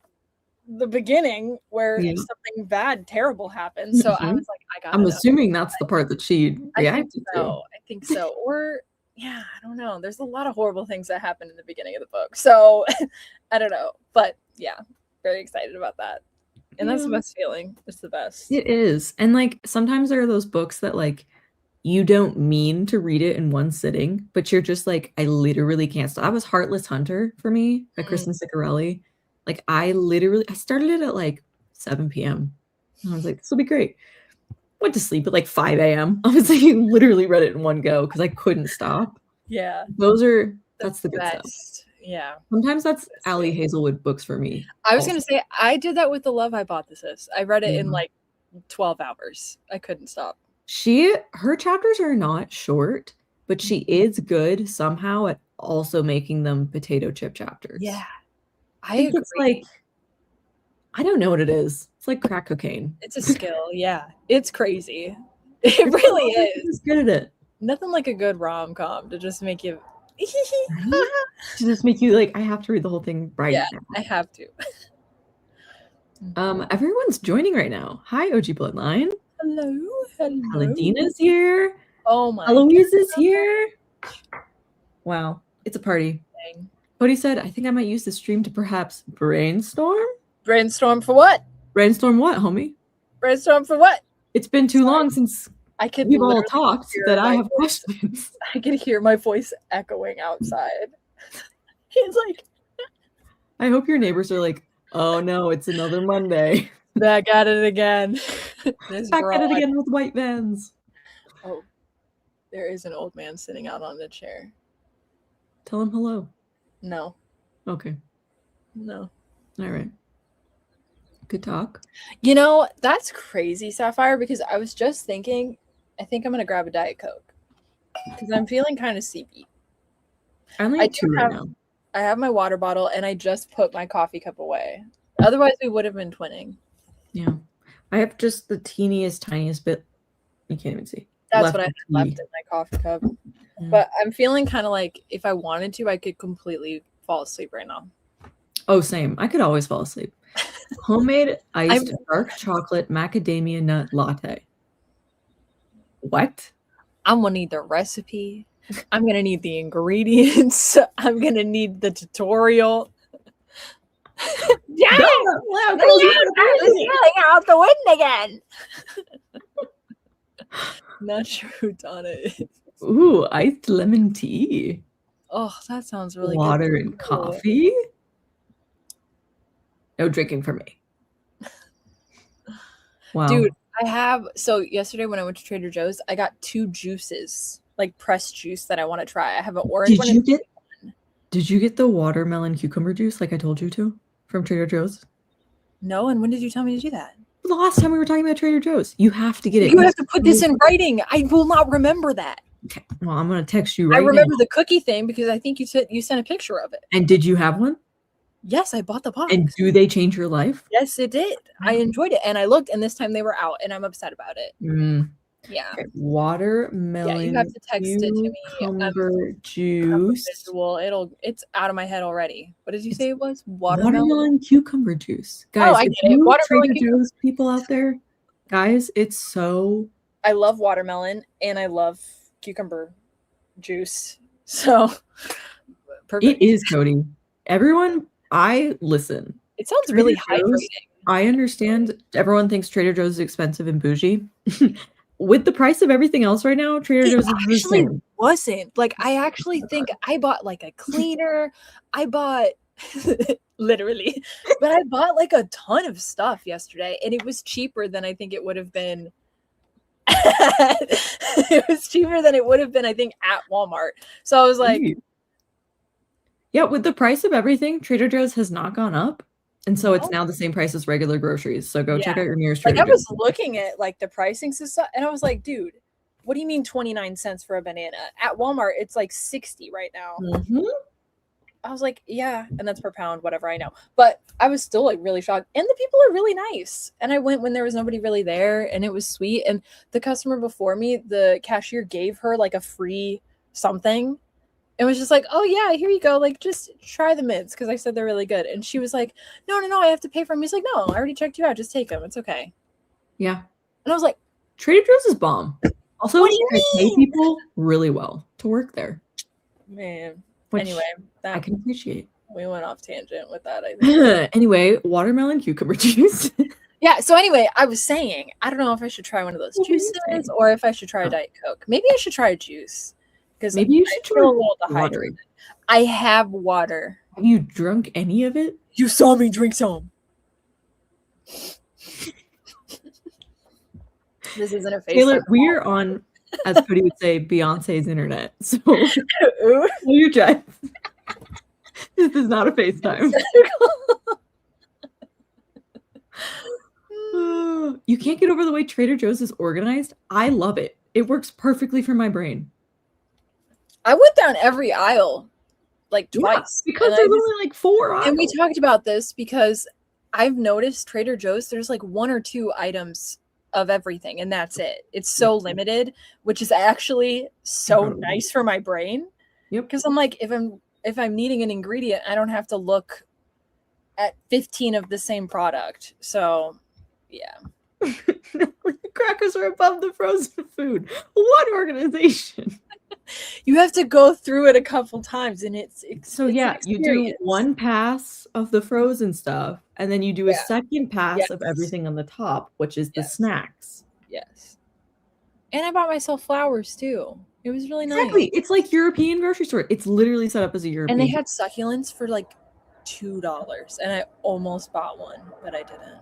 the beginning where something bad, terrible happened. So I was like,
I'm assuming that's the part that she reacted to.
I think so. Or yeah, I don't know. There's a lot of horrible things that happen in the beginning of the book. So I don't know. But yeah, very excited about that. And that's the best feeling. It's the best.
It is. And like sometimes there are those books that like you don't mean to read it in one sitting, but you're just like, I literally can't stop. That was Heartless Hunter for me by Kristen Ciccarelli. Like I started it at like 7 p.m. And I was like, this will be great. Went to sleep at like 5 a.m. I was like, literally read it in one go because I couldn't stop.
Yeah.
That's the good stuff.
Yeah.
Sometimes that's Allie Hazelwood books for me.
I was going to say, I did that with The Love Hypothesis. I read it in like 12 hours. I couldn't stop.
Her chapters are not short, but she is good somehow at also making them potato chip chapters.
Yeah.
I think it's like, I don't know what it is. It's like crack cocaine.
It's a skill. Yeah. It's crazy. It really is.
She's good at it.
Nothing like a good rom-com to just make you
to just make you like, I have to read the whole thing right now.
I have to.
Everyone's joining right now. Hi, OG Bloodline.
Hello. Hello.
Paladina's here.
Oh my
Eloise is here. Wow, it's a party.
Dang.
Cody said, I think I might use the stream to perhaps brainstorm.
Brainstorm for what?
Brainstorm what, homie?
Brainstorm for what?
It's been too long since we've all talked that I have questions.
I can hear my voice echoing outside. He's like,
I hope your neighbors are like, oh no, it's another Monday.
Back at it again.
Back at it again with white vans.
Oh, there is an old man sitting out on the chair.
Tell him hello.
No.
Okay.
No.
All right. Good talk.
You know, that's crazy, Sapphire, because I was just thinking, I think I'm going to grab a Diet Coke because I'm feeling kind of sleepy.
I only have 2 right now.
I have my water bottle and I just put my coffee cup away. Otherwise, we would have been twinning.
Yeah. I have just the teeniest, tiniest bit. You can't even see.
That's what I have left in my coffee cup. Yeah. But I'm feeling kind of like if I wanted to, I could completely fall asleep right now.
Oh, same. I could always fall asleep. Homemade iced dark chocolate macadamia nut latte. What?
I'm going to need the recipe. I'm going to need the ingredients. I'm going to need the tutorial. Yeah! Out the wind again. Not sure who done it.
Ooh, iced lemon tea.
Oh, that sounds really
good. Water
good.
And coffee. No drinking for me. Wow.
Dude, so yesterday when I went to Trader Joe's, I got 2 juices, like pressed juice that I want to try. I have an orange one.
Did you get the watermelon cucumber juice like I told you to from Trader Joe's?
No, and when did you tell me to do that?
The last time we were talking about Trader Joe's. You have to get it.
You have to put this in writing. I will not remember that.
Okay. Well, I'm going to text you right now.
I remember the cookie thing because I think you sent a picture of it.
And did you have one?
Yes, I bought the box.
And do they change your life?
Yes, it did. I enjoyed it. And I looked, and this time they were out, and I'm upset about it. Yeah.
Okay. Watermelon.
Yeah, you have to text it to me.
Cucumber juice.
It's out of my head already. What did you say it was?
Watermelon cucumber juice. Guys,
I get it.
Trader Joe's people out there, guys, it's so...
I love watermelon, and I love cucumber juice. So,
perfect. It is, Cody. Everyone... I listen.
It sounds really hydrating.
I understand everyone thinks Trader Joe's is expensive and bougie. With the price of everything else right now, Trader Joe's
actually wasn't. Like, I actually think I bought like a cleaner. I bought literally, but I bought like a ton of stuff yesterday, and it was cheaper than I think it would have been. It was cheaper than it would have been, I think, at Walmart. So I was like.
Yeah, with the price of everything, Trader Joe's has not gone up. And so it's now the same price as regular groceries. So go check out your nearest Trader Joe's.
I was looking at like the pricings and stuff, and I was like, dude, what do you mean 29 cents for a banana? At Walmart, it's like 60 right now. I was like, yeah, and that's per pound, whatever, I know. But I was still like really shocked. And the people are really nice. And I went when there was nobody really there, and it was sweet. And the customer before me, the cashier gave her like a free something. It was just like, oh, yeah, here you go. Like, just try the mints because I said they're really good. And she was like, no, I have to pay for them. He's like, no, I already checked you out. Just take them. It's okay.
Yeah.
And I was like,
Trader Joe's is bomb. Also,
what do you mean?
Pay people really well to work there.
Man.
Which
anyway,
I can appreciate.
We went off tangent with that, I think.
Anyway, watermelon cucumber juice.
Yeah. So anyway, I was saying, I don't know if I should try one of those juices or if I should try a Diet Coke. Maybe I should try a juice. Because
maybe you should try
a little dehydrated. I have water.
Have you drunk any of it?
You saw me drink some. This isn't a face.
Taylor, we're on, as Cody would say, Beyonce's internet. So you just. This is not a FaceTime. You can't get over the way Trader Joe's is organized. I love it. It works perfectly for my brain.
I went down every aisle like twice.
Because there's only like 4 aisles.
And we talked about this because I've noticed Trader Joe's, there's like 1 or 2 items of everything, and that's it. It's so limited, which is actually so nice for my brain.
Yep.
Because I'm like, if I'm needing an ingredient, I don't have to look at 15 of the same product. So yeah.
Grab crackers are above the frozen food. What organization?
You have to go through it a couple times, and it's
you do one pass of the frozen stuff, and then you do a second pass of everything on the top, which is the snacks.
Yes. And I bought myself flowers too. It was really nice.
Exactly. It's like European grocery store. It's literally set up as a European.
And they had succulents for like $2, and I almost bought one, but I didn't.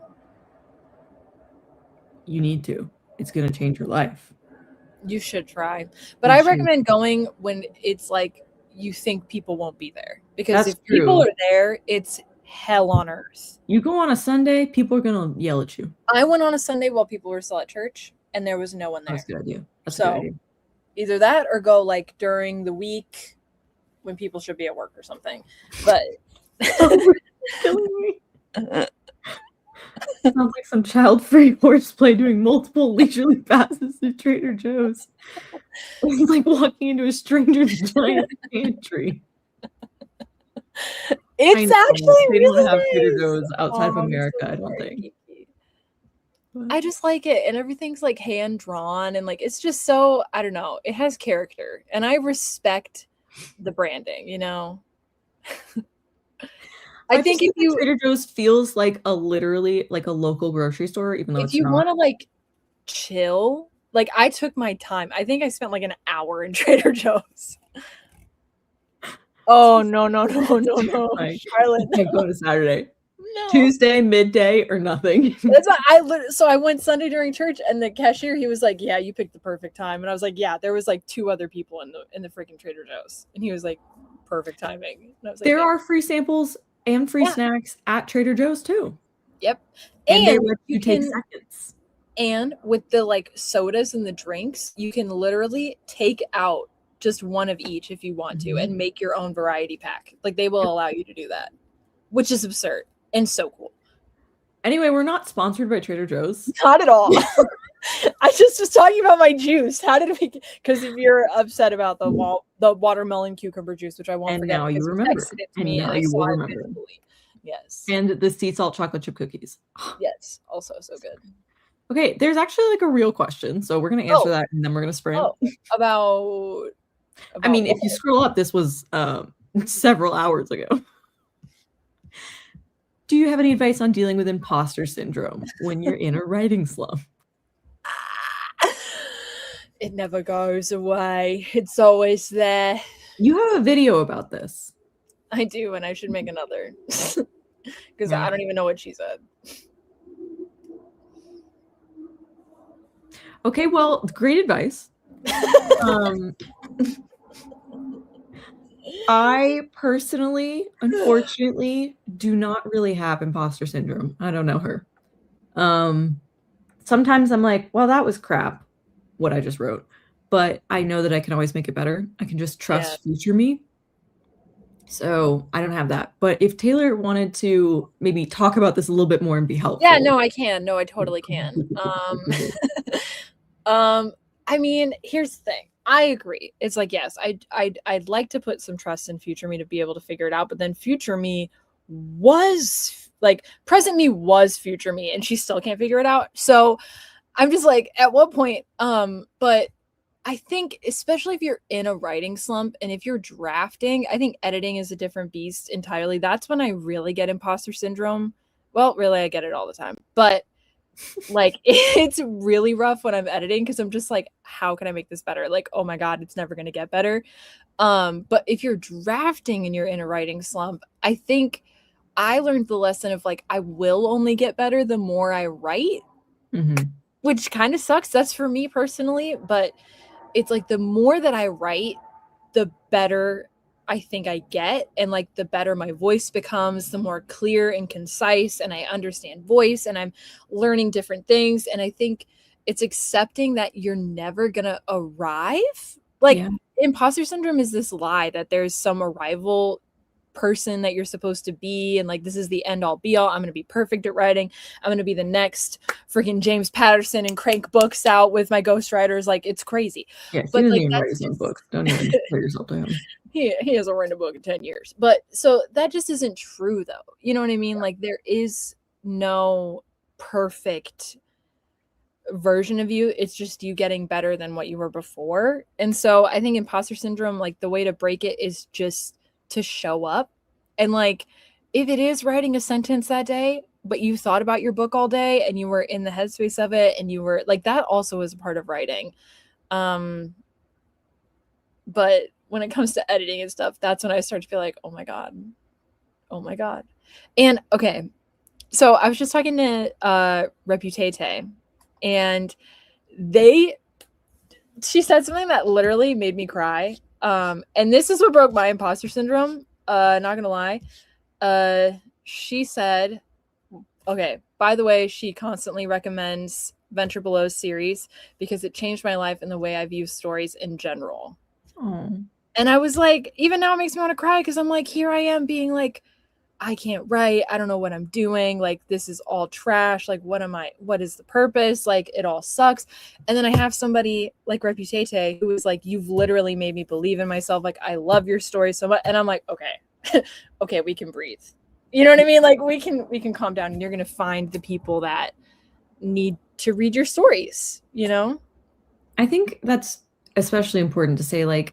You need to. It's going to change your life.
You should try. But I recommend going when it's like you think people won't be there. Because if people are there, it's hell on earth.
You go on a Sunday, people are going to yell at you.
I went on a Sunday while people were still at church, and there was no one there.
That's a good idea. That's
a good idea. Either that or go like during the week when people should be at work or something. But
killing me. Sounds like some child-free horseplay doing multiple leisurely passes to Trader Joe's. It's like walking into a stranger's giant pantry.
It's actually
they
really
don't have Trader Joe's outside of America, I don't think.
I just like it, and everything's like hand drawn, and like it's just so, I don't know, it has character, and I respect the branding, you know. I think if you
Trader Joe's feels like literally like a local grocery store, even though
if you want to like chill, like I took my time. I think I spent like an hour in Trader Joe's. Oh no,
Charlotte,
I
can't go to Saturday.
No.
Tuesday midday or nothing.
That's what I went Sunday during church, and the cashier, he was like, "Yeah, you picked the perfect time." And I was like, "Yeah, there was like 2 other people in the freaking Trader Joe's," and he was like, "Perfect timing." And I was like,
there are free samples and free snacks at Trader Joe's too.
Yep,
and they let you take seconds.
And with the like sodas and the drinks, you can literally take out just one of each if you want to, and make your own variety pack. Like they will allow you to do that, which is absurd. And so cool.
Anyway, we're not sponsored by Trader Joe's.
Not at all. I just was talking about my juice. How did we? Because if you're upset about the watermelon cucumber juice, which I won't forget.
Now you remember. Now you will remember.
Yes.
And the sea salt chocolate chip cookies.
Yes, also so good.
Okay, there's actually like a real question, so we're gonna answer that, and then we're gonna sprint.
About
I mean, if you scroll up, this was several hours ago. Do you have any advice on dealing with imposter syndrome when you're in a writing slump?
It never goes away. It's always there.
You have a video about this.
I do, and I should make another. Because I don't even know what she said.
Okay, well, great advice. I personally, unfortunately, do not really have imposter syndrome. I don't know her. Sometimes I'm like, well, that was crap, what I just wrote. But I know that I can always make it better. I can just trust future me. So I don't have that. But if Taylor wanted to maybe talk about this a little bit more and be helpful.
Yeah, no, I can. No, I totally can. I mean, here's the thing. I agree. It's like, yes, I'd like to put some trust in future me to be able to figure it out. But then future me was like, present me was future me, and she still can't figure it out. So I'm just like, at what point? But I think, especially if you're in a writing slump and if you're drafting, I think editing is a different beast entirely. That's when I really get imposter syndrome. Well, really, I get it all the time. But like, it's really rough when I'm editing because I'm just like, how can I make this better? Like, oh my God, it's never going to get better. But if you're drafting and you're in a writing slump, I think I learned the lesson of like, I will only get better the more I write, which kind of sucks. That's for me personally, but it's like the more that I write, the better I think I get, and like the better my voice becomes, the more clear and concise, and I understand voice, and I'm learning different things. And I think it's accepting that you're never gonna arrive. Like imposter syndrome is this lie that there's some arrival person that you're supposed to be, and like this is the end all be all. I'm gonna be perfect at writing. I'm gonna be the next freaking James Patterson and crank books out with my ghostwriters. Like it's crazy.
Yeah, but like write his own books. Don't even put yourself down.
He hasn't written a book in 10 years. But so that just isn't true though. You know what I mean? Like there is no perfect version of you. It's just you getting better than what you were before. And so I think imposter syndrome, like the way to break it is just to show up. And like, if it is writing a sentence that day, but you thought about your book all day and you were in the headspace of it and you were like, that also is a part of writing. But when it comes to editing and stuff, that's when I start to feel like, oh my God. Oh my God. And okay. So I was just talking to Reputate, and she said something that literally made me cry. And this is what broke my imposter syndrome. Not gonna lie. She said, okay, by the way, she constantly recommends Venture Below's series because it changed my life and the way I view stories in general.
Oh.
And I was like, even now it makes me want to cry because I'm like, here I am being like, I can't write. I don't know what I'm doing. Like, this is all trash. Like, what is the purpose? Like, it all sucks. And then I have somebody like Reputate who is like, you've literally made me believe in myself. Like, I love your story so much. And I'm like, okay, okay, we can breathe. You know what I mean? Like, we can calm down, and you're going to find the people that need to read your stories, you know?
I think that's especially important to say, like,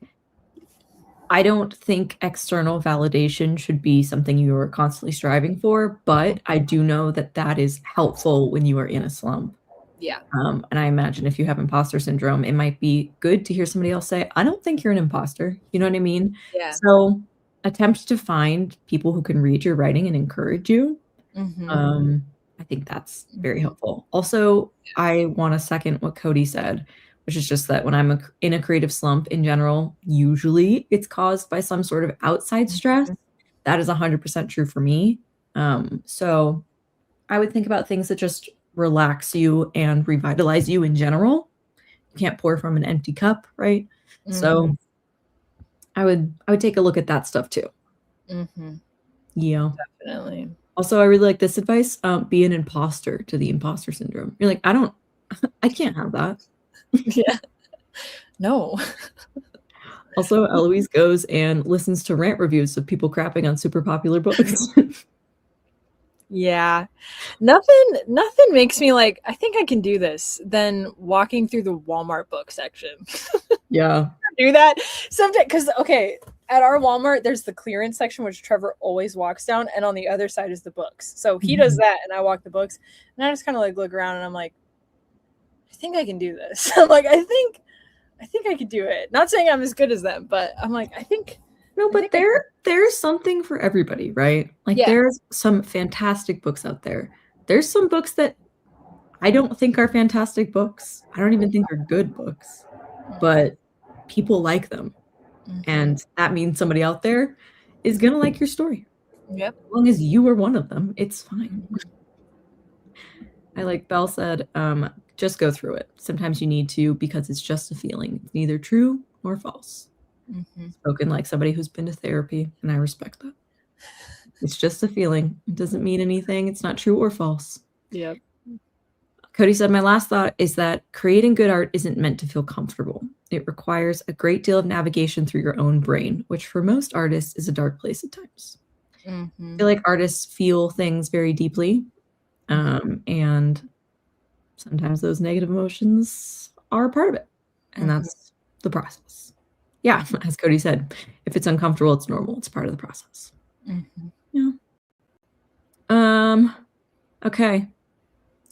I don't think external validation should be something you are constantly striving for, but I do know that that is helpful when you are in a slump.
Yeah.
And I imagine if you have imposter syndrome, it might be good to hear somebody else say, I don't think you're an imposter. You know what I mean?
Yeah.
So attempt to find people who can read your writing and encourage you. I think that's very helpful. Also, I want to second what Cody said, which is just that when I'm in a creative slump in general, usually it's caused by some sort of outside stress. That is 100% true for me. So I would think about things that just relax you and revitalize you in general. You can't pour from an empty cup, right? So I would take a look at that stuff too. Yeah.
Definitely.
Also, I really like this advice. Be an imposter to the imposter syndrome. You're like, I can't have that.
Yeah. No.
Also, Eloise goes and listens to rant reviews of people crapping on super popular books.
Yeah. Nothing makes me like, I think I can do this than walking through the Walmart book section.
Yeah.
Do that sometimes because okay, at our Walmart there's the clearance section which Trevor always walks down, and on the other side is the books. So he does that and I walk the books, and I just kind of like look around and I'm like, I think I can do this. I'm like, I think I could do it. Not saying I'm as good as them, but I'm like,
No, but there's something for everybody, right? Like there's some fantastic books out there. There's some books that I don't think are fantastic books. I don't even think are good books, but people like them. And that means somebody out there is going to like your story.
Yep.
As long as you are one of them, it's fine. I like Belle said, just go through it. Sometimes you need to because it's just a feeling. It's neither true nor false. Spoken like somebody who's been to therapy, and I respect that. It's just a feeling. It doesn't mean anything. It's not true or false.
Yep.
Cody said, my last thought is that creating good art isn't meant to feel comfortable. It requires a great deal of navigation through your own brain, which for most artists is a dark place at times. I feel like artists feel things very deeply, and sometimes those negative emotions are a part of it, and that's the process. Yeah, as Cody said, if it's uncomfortable, it's normal. It's part of the process. Yeah. Okay.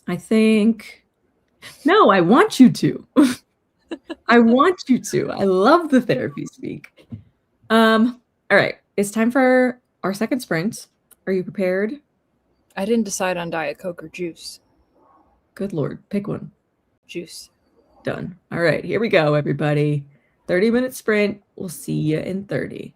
I think no, I want you to. I want you to. I love the therapy speak. All right. It's time for our second sprint. Are you prepared?
I didn't decide on Diet Coke or juice.
Good Lord. Pick one.
Juice.
Done. All right. Here we go, everybody. 30-minute sprint. We'll see you in 30.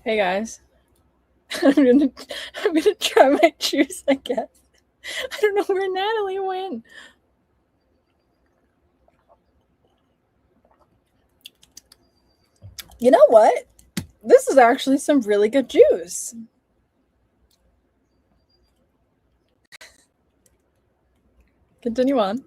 Hey guys. I'm gonna try my juice, I guess. I don't know where Natalie went. You know what? This is actually some really good juice. Continue on.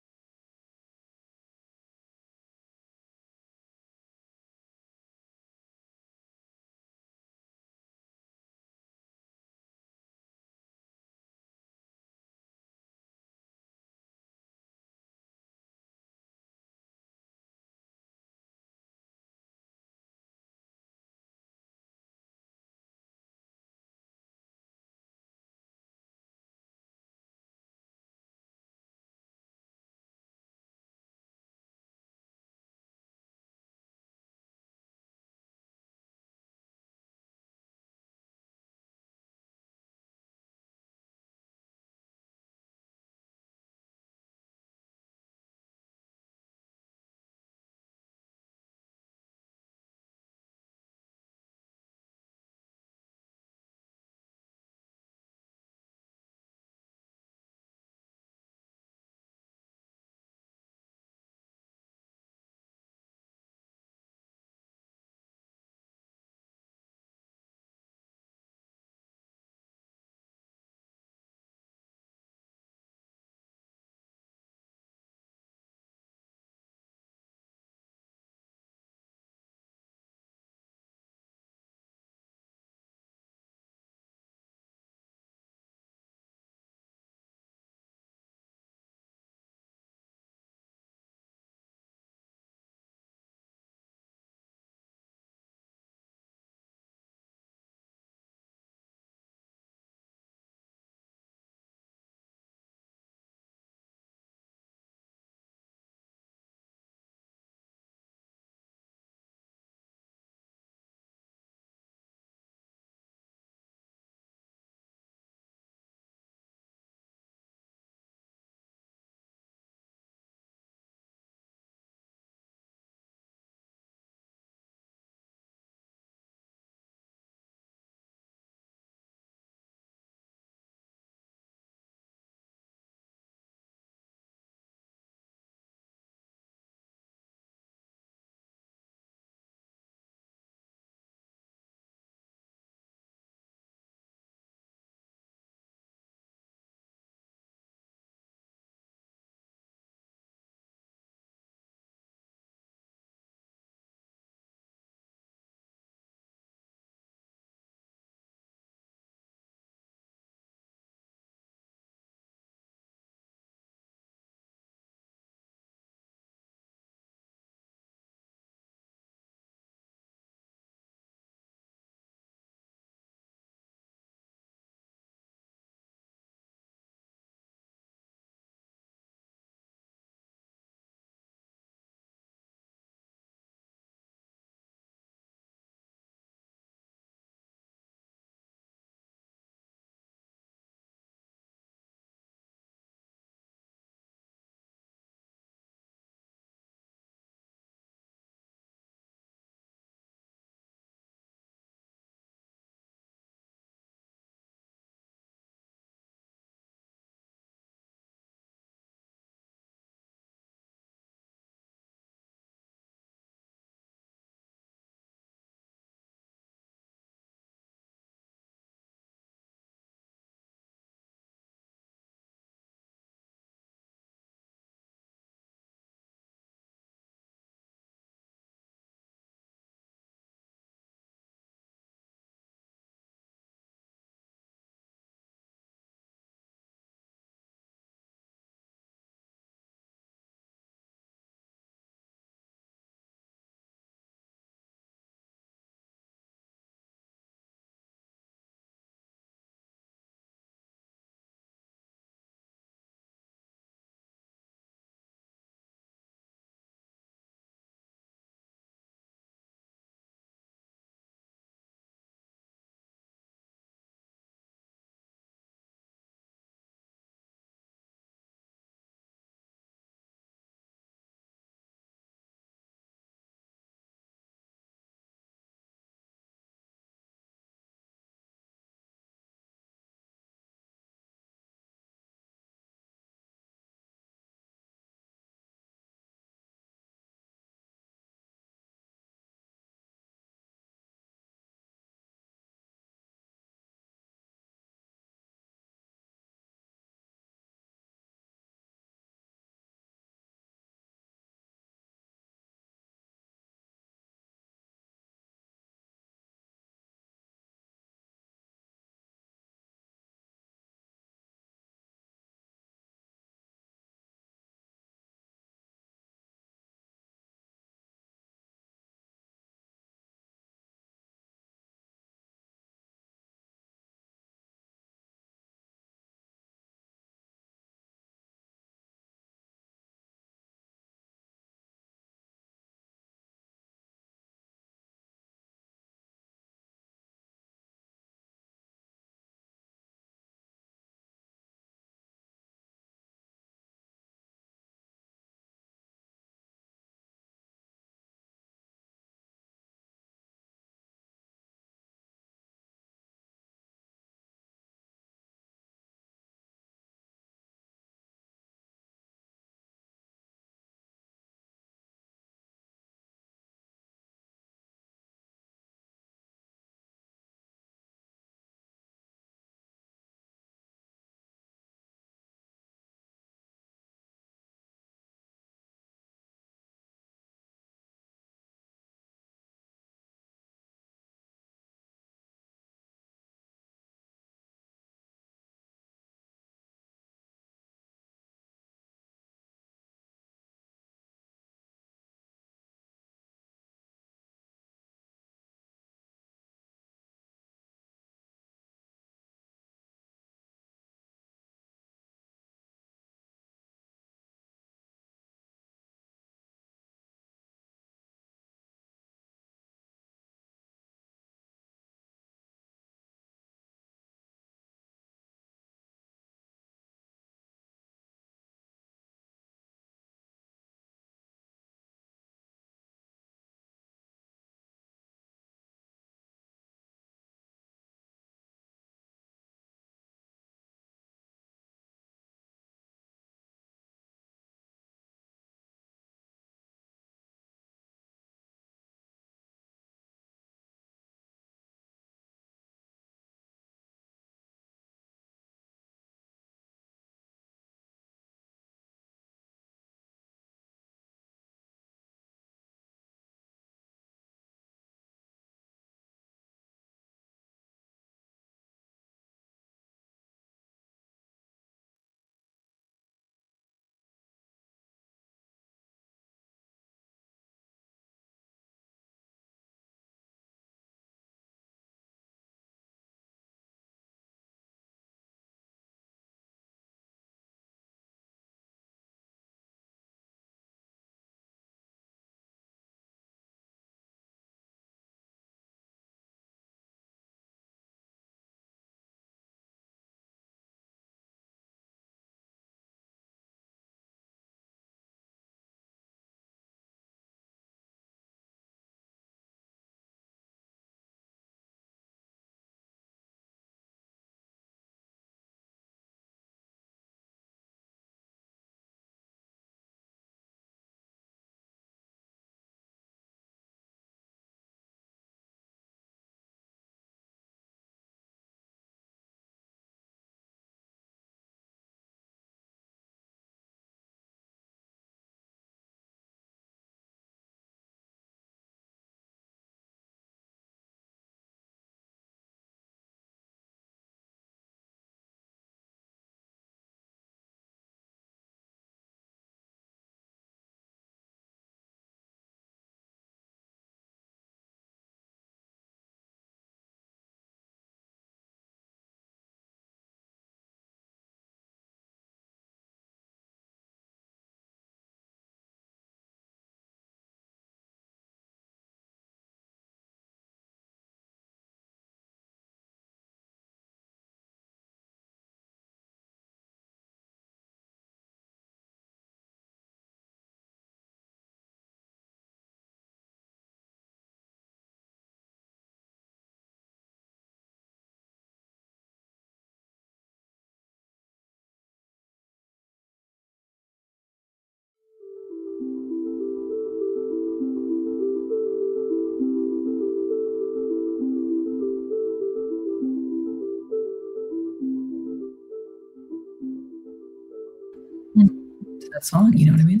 to that song. You know what I mean?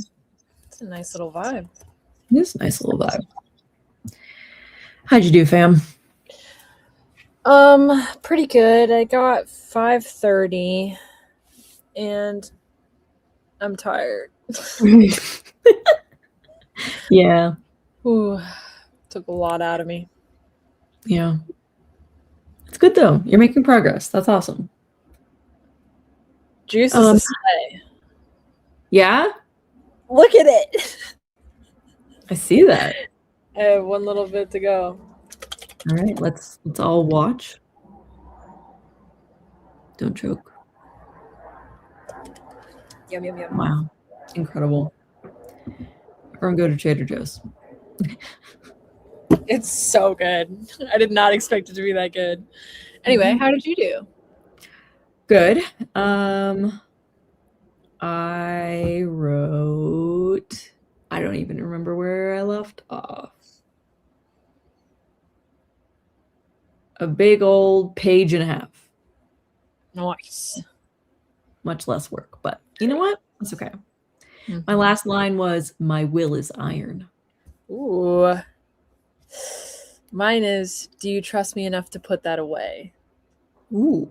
It's a nice little vibe.
It is a nice little vibe. How'd you do, fam?
Pretty good. I got 5:30 and I'm tired.
Yeah.
Ooh, took a lot out of me.
Yeah. It's good though. You're making progress. That's awesome.
Juice is a slay.
Yeah?
Look at it.
I see that.
I have one little bit to go.
All right, let's all watch. Don't choke.
Yum, yum, yum.
Wow. Incredible. Everyone go to Trader Joe's.
It's so good. I did not expect it to be that good. Anyway, how did you do?
Good. I wrote, I don't even remember where I left off. A big old page and a half.
Nice.
Much less work, but you know what? That's okay. My last line was, "My will is iron."
Ooh. Mine is, "Do you trust me enough to put that away?"
Ooh.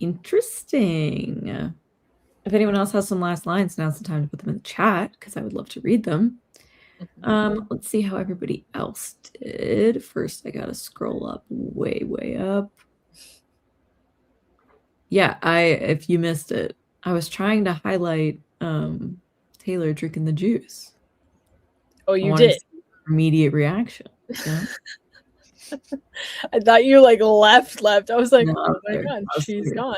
Interesting. If anyone else has some last lines, now's the time to put them in the chat because I would love to read them. Let's see how everybody else did. First, I gotta scroll up way up. Yeah, if you missed it, I was trying to highlight Taylor drinking the juice.
Oh, you did?
Immediate reaction. Yeah.
I thought you like left. I was like, oh my God, she's gone.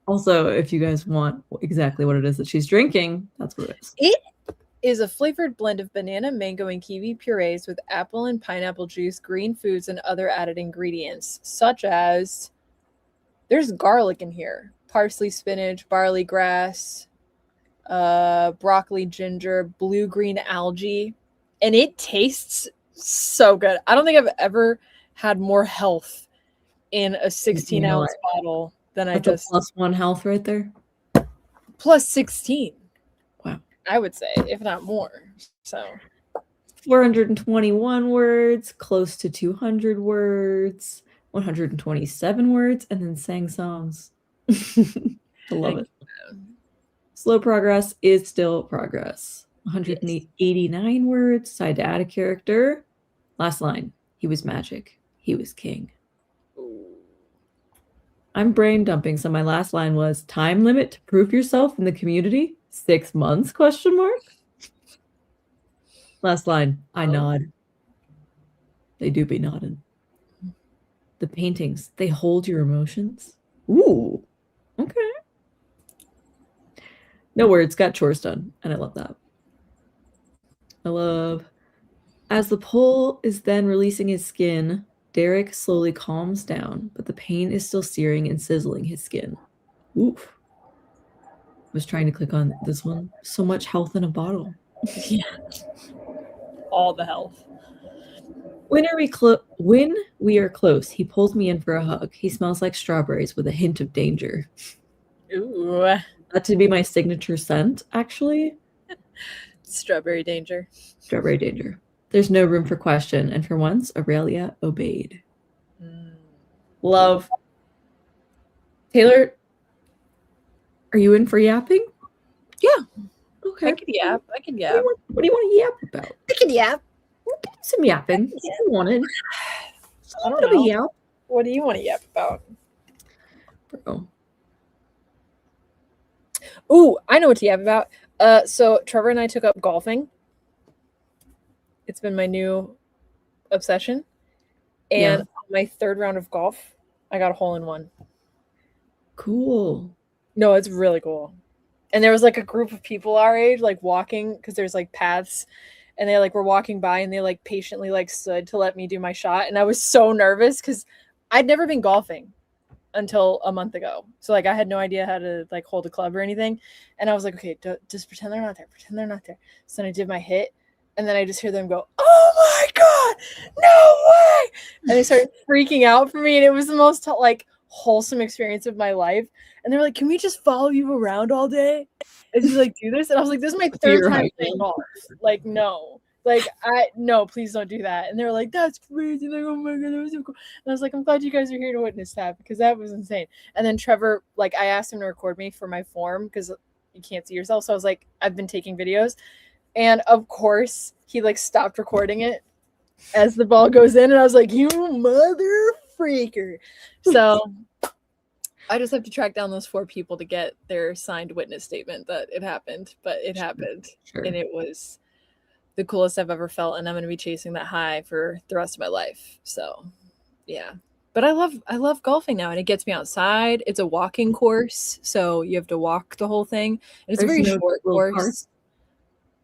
Also, if you guys want exactly what it is that she's drinking, that's what it is.
It is a flavored blend of banana, mango, and kiwi purees with apple and pineapple juice, green foods, and other added ingredients, such as, there's garlic in here, parsley, spinach, barley grass, broccoli, ginger, blue-green algae, and it tastes so good. I don't think I've ever had more health in a 16-ounce bottle than I just...
+1 health right there?
Plus 16.
Wow.
I would say, if not more. So
421 words, close to 200 words, 127 words, and then sang songs. I love it. Slow progress is still progress. 189 words, decide to add a character. Last line, he was magic. He was king. I'm brain dumping, so my last line was, time limit to prove yourself in the community? 6 months, question mark? Last line, I nod. They do be nodding. The paintings, they hold your emotions? Ooh, okay. No words, got chores done, and I love that. I love, as the pole is then releasing his skin, Derek slowly calms down, but the pain is still searing and sizzling his skin. Oof. I was trying to click on this one. So much health in a bottle.
Yeah. All the health.
When we are close, he pulls me in for a hug. He smells like strawberries with a hint of danger.
Ooh.
That to be my signature scent, actually.
Strawberry danger.
Strawberry danger. There's no room for question, and for once, Aurelia obeyed. Love. Taylor, are you in for yapping?
Yeah.
Okay.
I could yap. What
do you want to yap about?
I could yap.
Some yapping. If you wanted.
I don't know. Yap. What do you want to yap about?
Bro.
Ooh, I know what to yap about. So Trevor and I took up golfing. It's been my new obsession. And on my third round of golf, I got a hole-in-one.
Cool.
No, it's really cool. And there was like a group of people our age, like walking, because there's like paths, and they like were walking by, and they like patiently like stood to let me do my shot. And I was so nervous because I'd never been golfing until a month ago. So like I had no idea how to like hold a club or anything. And I was like, okay, just pretend they're not there. Pretend they're not there. So then I did my hit. And then I just hear them go, oh my God, no way. And they started freaking out for me. And it was the most like wholesome experience of my life. And they're like, can we just follow you around all day and just like do this? And I was like, this is my third time playing golf. Like, no. Like, no, please don't do that. And they were like, that's crazy. Like, oh my God, that was so cool. And I was like, I'm glad you guys are here to witness that because that was insane. And then Trevor, like, I asked him to record me for my form because you can't see yourself. So I was like, I've been taking videos. And of course, he like stopped recording it as the ball goes in. And I was like, you mother freaker. So I just have to track down those 4 people to get their signed witness statement that it happened. But it happened. Sure. And it was the coolest I've ever felt, and I'm going to be chasing that high for the rest of my life. So, yeah. But I love golfing now, and it gets me outside. It's a walking course, so you have to walk the whole thing. And it's a very short course. Parts?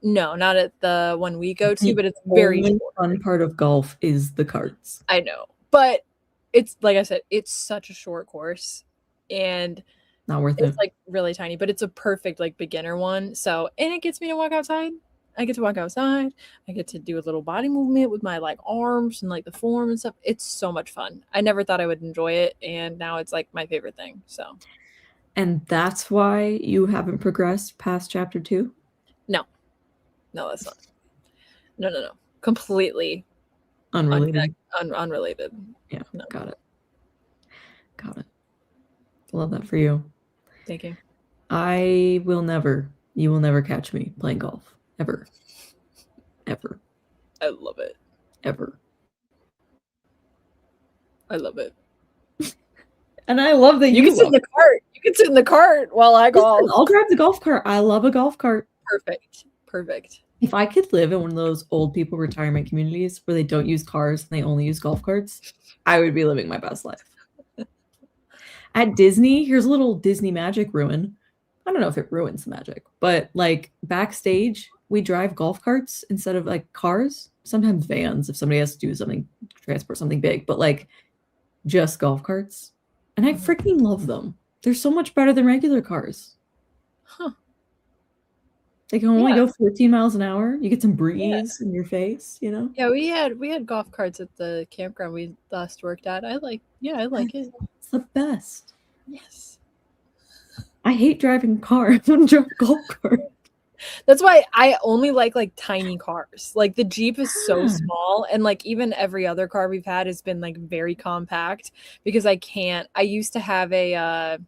No, not at the one we go to, but it's very short.
The fun part of golf is the carts.
I know, but it's like I said, it's such a short course, and
not worth it.
It's like really tiny, but it's a perfect like beginner one. So, and it gets me to walk outside. I get to walk outside. I get to do a little body movement with my like arms and like the form and stuff. It's so much fun. I never thought I would enjoy it. And now it's like my favorite thing. So.
And that's why you haven't progressed past chapter 2?
No, that's not. No. Completely
unrelated.
Unrelated.
Yeah. No. Got it. Love that for you.
Thank you.
You will never catch me playing golf. Ever.
I love it.
Ever.
I love it.
And I love that
you can sit in the cart. You can sit in the cart while I golf.
I'll grab the golf cart. I love a golf cart.
Perfect.
If I could live in one of those old people retirement communities where they don't use cars and they only use golf carts, I would be living my best life. At Disney, here's a little Disney magic ruin. I don't know if it ruins the magic, but like backstage, we drive golf carts instead of like cars, sometimes vans if somebody has to do something, transport something big, but like just golf carts. And I freaking love them. They're so much better than regular cars.
Huh.
They can only go 14 miles an hour. You get some breeze in your face, you know?
Yeah, we had golf carts at the campground we last worked at. I like it.
It's the best.
Yes.
I hate driving cars. I want to drive a golf cart.
That's why I only like tiny cars. Like the Jeep is so small, and like even every other car we've had has been like very compact because I used to have a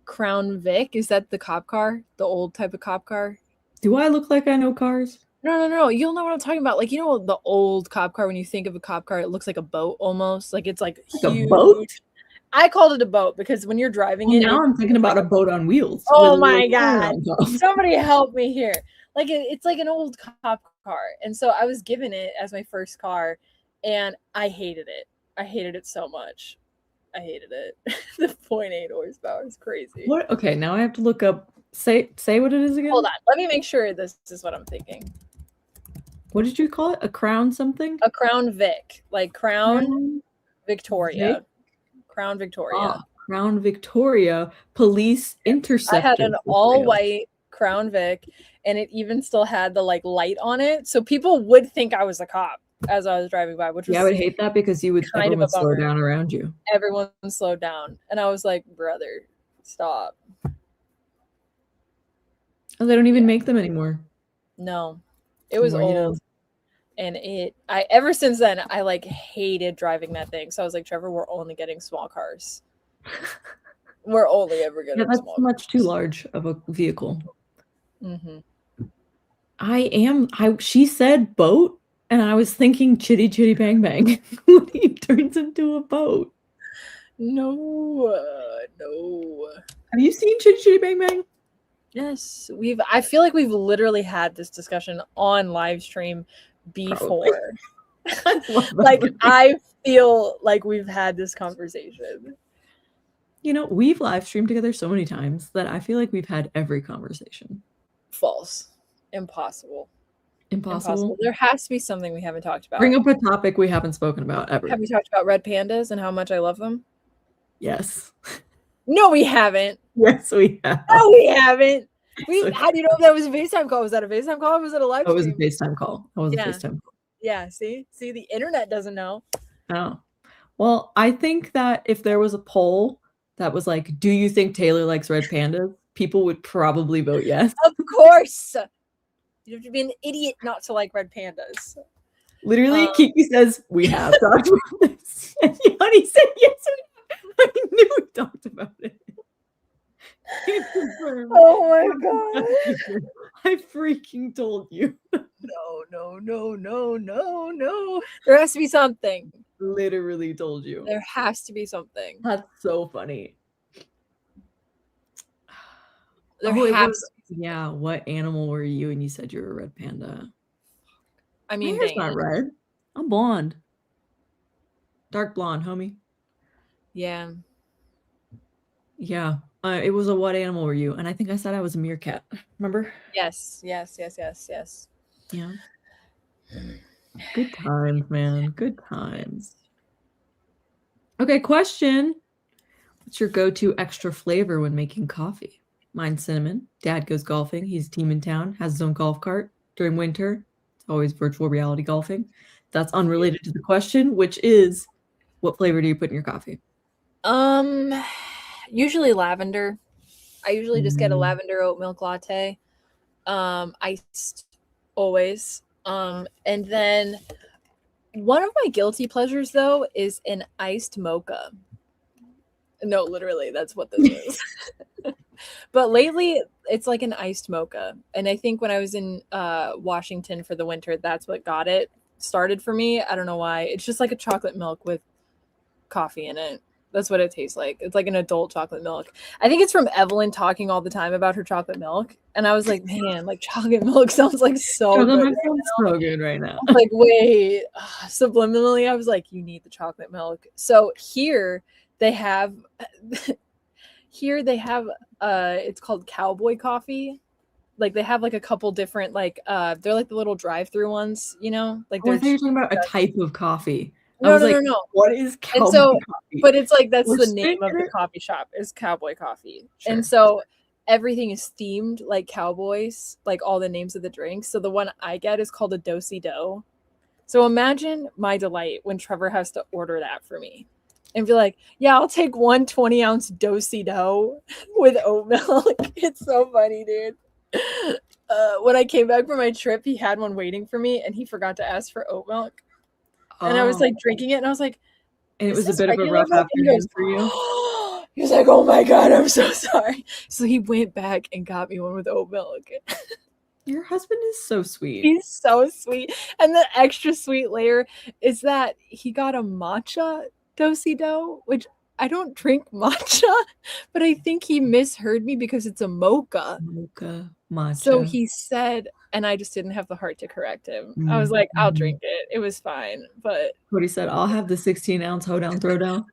Crown Vic. Is that the cop car? The old type of cop car?
Do I look like I know cars?
No. You'll know what I'm talking about. Like, you know, the old cop car, when you think of a cop car, it looks like a boat almost. Like it's like huge.
A boat?
I called it a boat because when you're driving it.
Now I'm thinking about a boat on wheels.
Oh my God. Somebody help me here. Like it's like an old cop car. And so I was given it as my first car and I hated it. I hated it so much. I hated it. The 0.8 horsepower is crazy.
What? Okay, now I have to look up. Say what it is again.
Hold on. Let me make sure this is what I'm thinking.
What did you call it? A Crown something?
A Crown Vic. Like Crown Victoria. Vic? Crown Victoria.
Crown Victoria Police Interceptor.
I had an all-white Crown Vic, and it even still had the like light on it, so people would think I was a cop as I was driving by. Which was
I would hate that because everyone would slow down around you.
Everyone slowed down, and I was like, "Brother, stop."
Oh, they don't even make them anymore.
No, it was old. And ever since then, I like hated driving that thing. So I was like, Trevor, we're only getting small cars. We're only ever getting
that's
small
much
cars.
Too large of a vehicle.
Mm-hmm.
She said boat, and I was thinking chitty chitty bang bang. When he turns into a boat.
No.
Have you seen Chitty Chitty Bang Bang?
Yes, I feel like we've literally had this discussion on live stream before. I feel like we've had this conversation.
You know, we've live streamed together so many times that I feel like we've had every conversation.
False. Impossible. There has to be something we haven't talked about.
Bring up a topic we haven't spoken about ever.
Have we talked about red pandas and how much I love them?
Yes.
No, we haven't.
Yes, we have.
No, we haven't. How do you know if that was a FaceTime call? Was that a FaceTime call or was it a live stream?
It was a FaceTime call. It was a FaceTime call.
Yeah, see, the internet doesn't know.
Oh. Well, I think that if there was a poll that was like, "Do you think Taylor likes red pandas?" People would probably vote yes.
Of course. You have to be an idiot not to like red pandas.
Literally, Kiki says, "We have talked about this." And Yanni said, "Yes, I knew we talked about it."
Oh my god.
I freaking told you.
No. There has to be something.
Literally told you.
There has to be something.
That's so funny. Yeah, what animal were you? And you said you were a red panda.
I mean,
my hair's not red. I'm blonde. Dark blonde, homie.
Yeah.
Yeah. It was a what animal were you? And I think I said I was a meerkat. Remember?
Yes.
Yeah. Good times, man. Good times. Okay, question. What's your go-to extra flavor when making coffee? Mine's cinnamon. Dad goes golfing. He's a team in town, has his own golf cart. During winter, it's always virtual reality golfing. That's unrelated to the question, which is, what flavor do you put in your coffee?
Usually lavender. I usually just get a lavender oat milk latte. Iced always. And then one of my guilty pleasures though is an iced mocha. No, literally, that's what this is. But lately it's like an iced mocha. And I think when I was in Washington for the winter, that's what got it started for me. I don't know why. It's just like a chocolate milk with coffee in it. That's what it tastes like. It's like an adult chocolate milk. I think it's from Evelyn talking all the time about her chocolate milk. And I was like, man, like chocolate milk sounds like so good.
It sounds so good right now.
Like, wait, subliminally, I was like, you need the chocolate milk. So here they have it's called cowboy coffee. Like they have like a couple different they're like the little drive-through ones, you know? Like
I thought you were talking about a type of coffee.
No.
What is cowboy coffee?
But it's like that's the name of the coffee shop is Cowboy Coffee. Sure. And so everything is themed like cowboys, like all the names of the drinks. So the one I get is called a do-si-do. So imagine my delight when Trevor has to order that for me and be like, yeah, I'll take 1 20-ounce do-si-do with oat milk. It's so funny, dude. When I came back from my trip, he had one waiting for me and he forgot to ask for oat milk. And I was like drinking it and I was like,
and it was a bit of a rough afternoon for you.
He was like, oh my God, I'm so sorry. So he went back and got me one with oat milk.
Your husband is so sweet.
He's so sweet. And the extra sweet layer is that he got a matcha do-si-do, which I don't drink matcha, but I think he misheard me because it's a mocha.
Mocha, matcha.
So he said, and I just didn't have the heart to correct him. I was like, I'll drink it. It was fine. But
Cody said, I'll have the 16-ounce hoedown throwdown.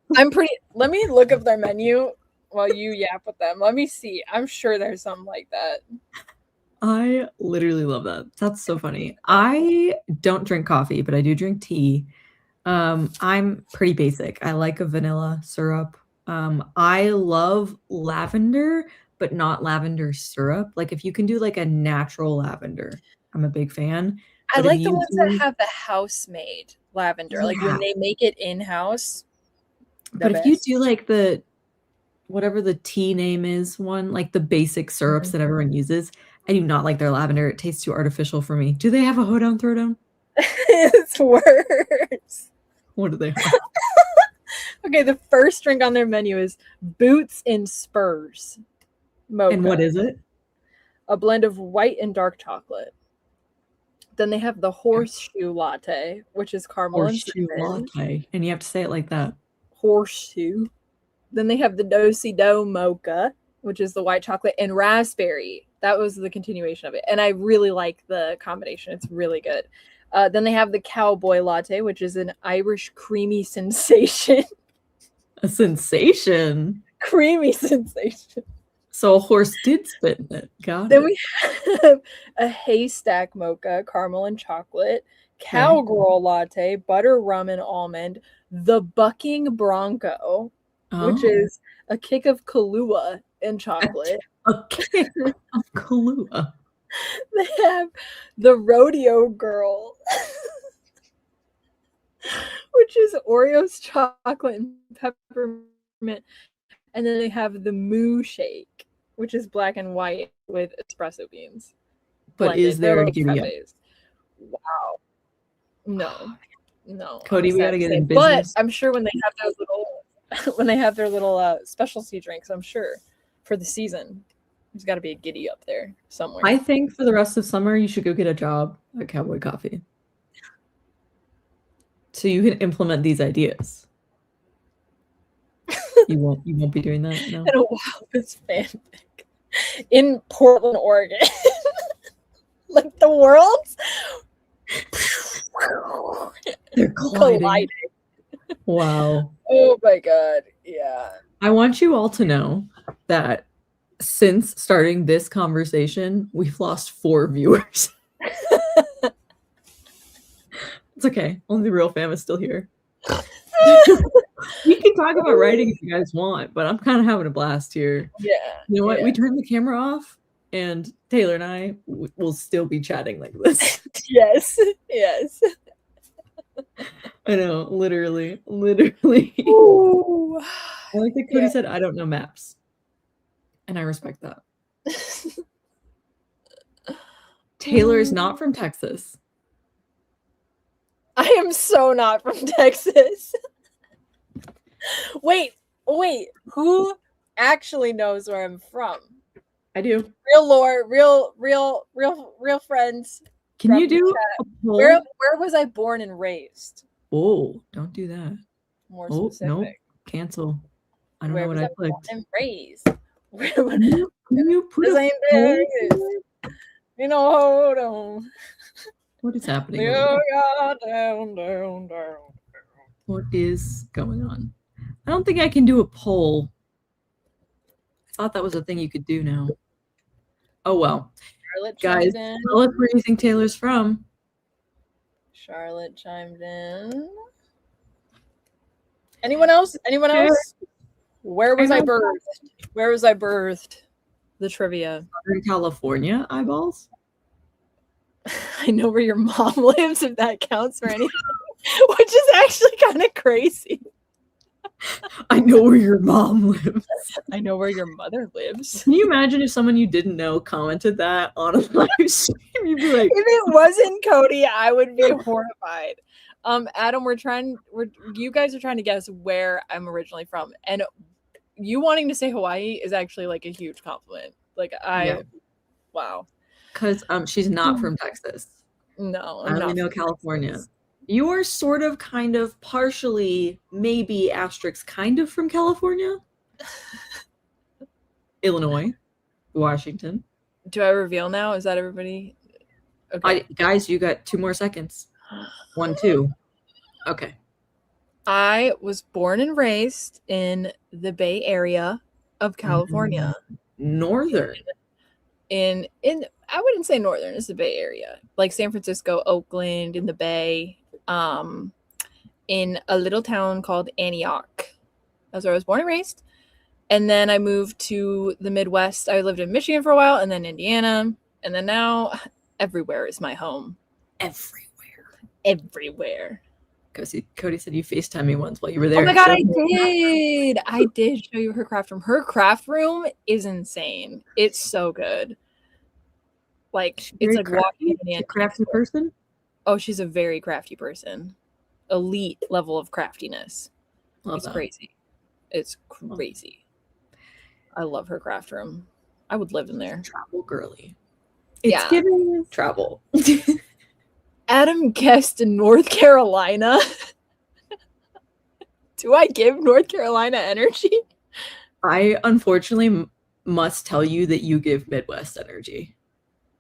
Let me look up their menu while you yap with them. Let me see. I'm sure there's something like that.
I literally love that. That's so funny. I don't drink coffee, but I do drink tea. I'm pretty basic. I like a vanilla syrup. I love lavender, but not lavender syrup. Like if you can do like a natural lavender, I'm a big fan.
I like the ones that have the house-made lavender, like when they make it in-house.
But if you do like the whatever the tea name is one, like the basic syrups that everyone uses, I do not like their lavender. It tastes too artificial for me. Do they have a hoedown throwdown?
It's worse.
What do they have?
Okay, the first drink on their menu is Boots and Spurs mocha.
And what is it?
A blend of white and dark chocolate. Then they have the horseshoe latte, which is caramel and cinnamon.
Latte. And you have to say it like that.
Horseshoe. Then they have the do-si-do mocha, which is the white chocolate and raspberry. That was the continuation of it. And I really like the combination. It's really good. Then they have the cowboy latte, which is an Irish creamy sensation.
A sensation?
Creamy sensation.
So a horse did spit in it. Got
then we have a haystack mocha, caramel and chocolate, cowgirl latte, butter, rum, and almond, the bucking bronco, which is a kick of Kahlua and chocolate.
A kick of Kahlua.
They have the rodeo girl, which is Oreos, chocolate, and peppermint. And then they have the Moo Shake, which is black and white with espresso beans.
But
blended.
is there a
giddy
up?
Wow. No. No.
Cody, we gotta get in business.
But I'm sure when they have those little specialty drinks, I'm sure for the season, there's got to be a giddy up there somewhere.
I think for the rest of summer, you should go get a job at Cowboy Coffee, so you can implement these ideas. You won't be doing that. No.
And wow, this fanfic in Portland, Oregon, like the worlds.
They're colliding. Wow.
Oh my god. Yeah.
I want you all to know that since starting this conversation, we've lost 4 viewers. It's okay. Only the real fam is still here. We can talk about writing if you guys want, but I'm kind of having a blast here.
Yeah.
You know what? We turn the camera off, and Taylor and I will still be chatting like this.
Yes. Yes.
I know. Literally. Ooh. I like that Cody said, I don't know maps. And I respect that. Taylor is not from Texas.
I am so not from Texas. Wait. Who actually knows where I'm from?
I do.
Real lore, real friends.
Can you do
a poll? Where was I born and raised?
Oh, don't do that.
More specific.
Nope. Cancel. I don't know what I clicked.
Born and raised. Can you put you know, hold on.
What is happening?
Down.
What is going on? I don't think I can do a poll. I thought that was a thing you could do now. Oh well.
Charlotte
guys, tell us where you think Taylor's from.
Charlotte chimed in. Anyone else? Where was I birthed? The trivia.
Southern California, eyeballs.
I know where your mom lives, if that counts for anything. Which is actually kind of crazy.
I know where your mom lives.
I know where your mother lives.
Can you imagine if someone you didn't know commented that on a live stream? You'd be like,
if it wasn't Cody, I would be horrified. Adam, you guys are trying to guess where I'm originally from, and you wanting to say Hawaii is actually like a huge compliment. Like wow.
Because she's not from Texas.
No,
I only know California. You are sort of, kind of, partially, maybe asterisk, kind of from California. Illinois, Washington.
Do I reveal now? Is that everybody?
Okay. Guys, you got 2 more seconds. 1, 2. Okay.
I was born and raised in the Bay Area of California.
Northern.
In I wouldn't say northern, it's the Bay Area. Like San Francisco, Oakland, in the Bay. In a little town called Antioch. That's where I was born and raised. And then I moved to the Midwest. I lived in Michigan for a while, and then Indiana. And then now everywhere is my home. Everywhere.
Cody said you FaceTimed me once while you were there.
Oh my god, I did show you her craft room. Her craft room is insane. It's so good. Like, it's like walking in a
crafty person.
Oh, she's a very crafty person. Elite level of craftiness. It's crazy. It's crazy. I love her craft room. I would live in there.
Travel girly. It's giving travel.
Adam guessed in North Carolina. Do I give North Carolina energy?
I unfortunately must tell you that you give Midwest energy.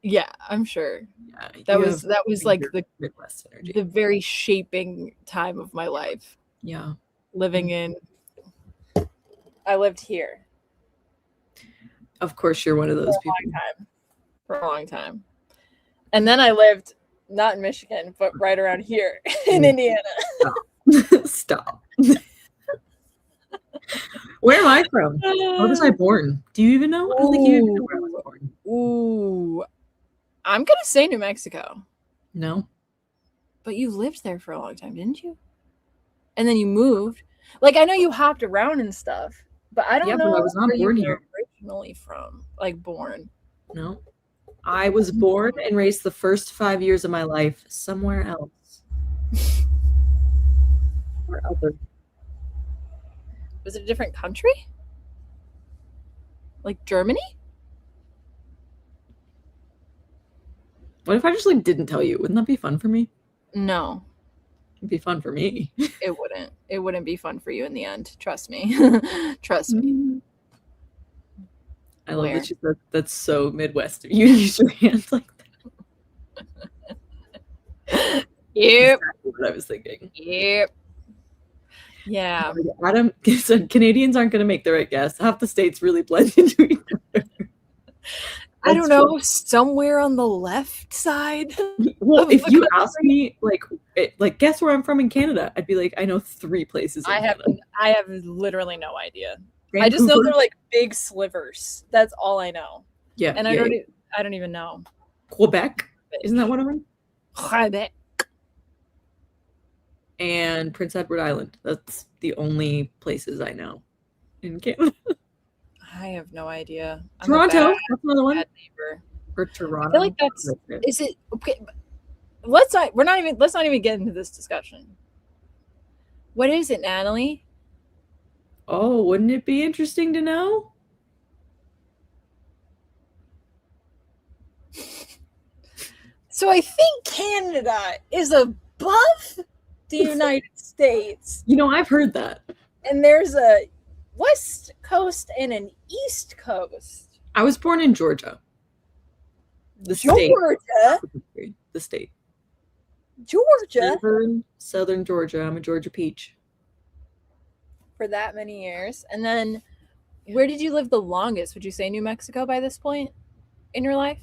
Yeah, I'm sure.
Yeah,
that was like the
Midwest energy.
The very shaping time of my life.
Yeah.
I lived here.
Of course, you're one of those people.
For a long time. And then I lived not in Michigan, but right around here in Indiana.
Stop. Where am I from? Where was I born? Do you even know? I don't think you even know where I was born.
Ooh. I'm going to say New Mexico.
No.
But you lived there for a long time, didn't you? and then you moved. Like, I know you hopped around and stuff, but I don't know
but I was not
where
born
you were
here.
originally from, like born.
No. I was born and raised the first 5 years of my life somewhere else. Where other?
Was it a different country? Like Germany?
What if I just like didn't tell you? Wouldn't that be fun for me?
No.
It'd be fun for me.
It wouldn't. It wouldn't be fun for you in the end. Trust me. Trust me.
I love that you said that's so Midwest of you to use your hands like that.
Yep.
Exactly what I was thinking.
Yep. Yeah.
Adam said Canadians aren't going to make the right guess. Half the states really blend into each other.
I don't know, somewhere on the left side.
Well, if you ask me, like, guess where I'm from in Canada, I'd be like, I know 3 places.
I have literally no idea.
Vancouver.
I just know they're like big slivers. That's all I know.
Yeah,
and I don't even know.
Quebec, isn't that one of them?
Quebec.
And Prince Edward Island. That's the only places I know in Canada.
I have no idea.
Toronto, that's another one.
Neighbor.
Or Toronto.
I feel like that's. Is it okay? Let's not even get into this discussion. What is it, Natalie?
Oh, wouldn't it be interesting to know?
So I think Canada is above the United States.
You know, I've heard that.
And there's a West Coast and an East Coast.
I was born in Georgia. The state.
Georgia.
Southern Georgia. I'm a Georgia peach.
For that many years. And then where did you live the longest? Would you say New Mexico by this point in your life?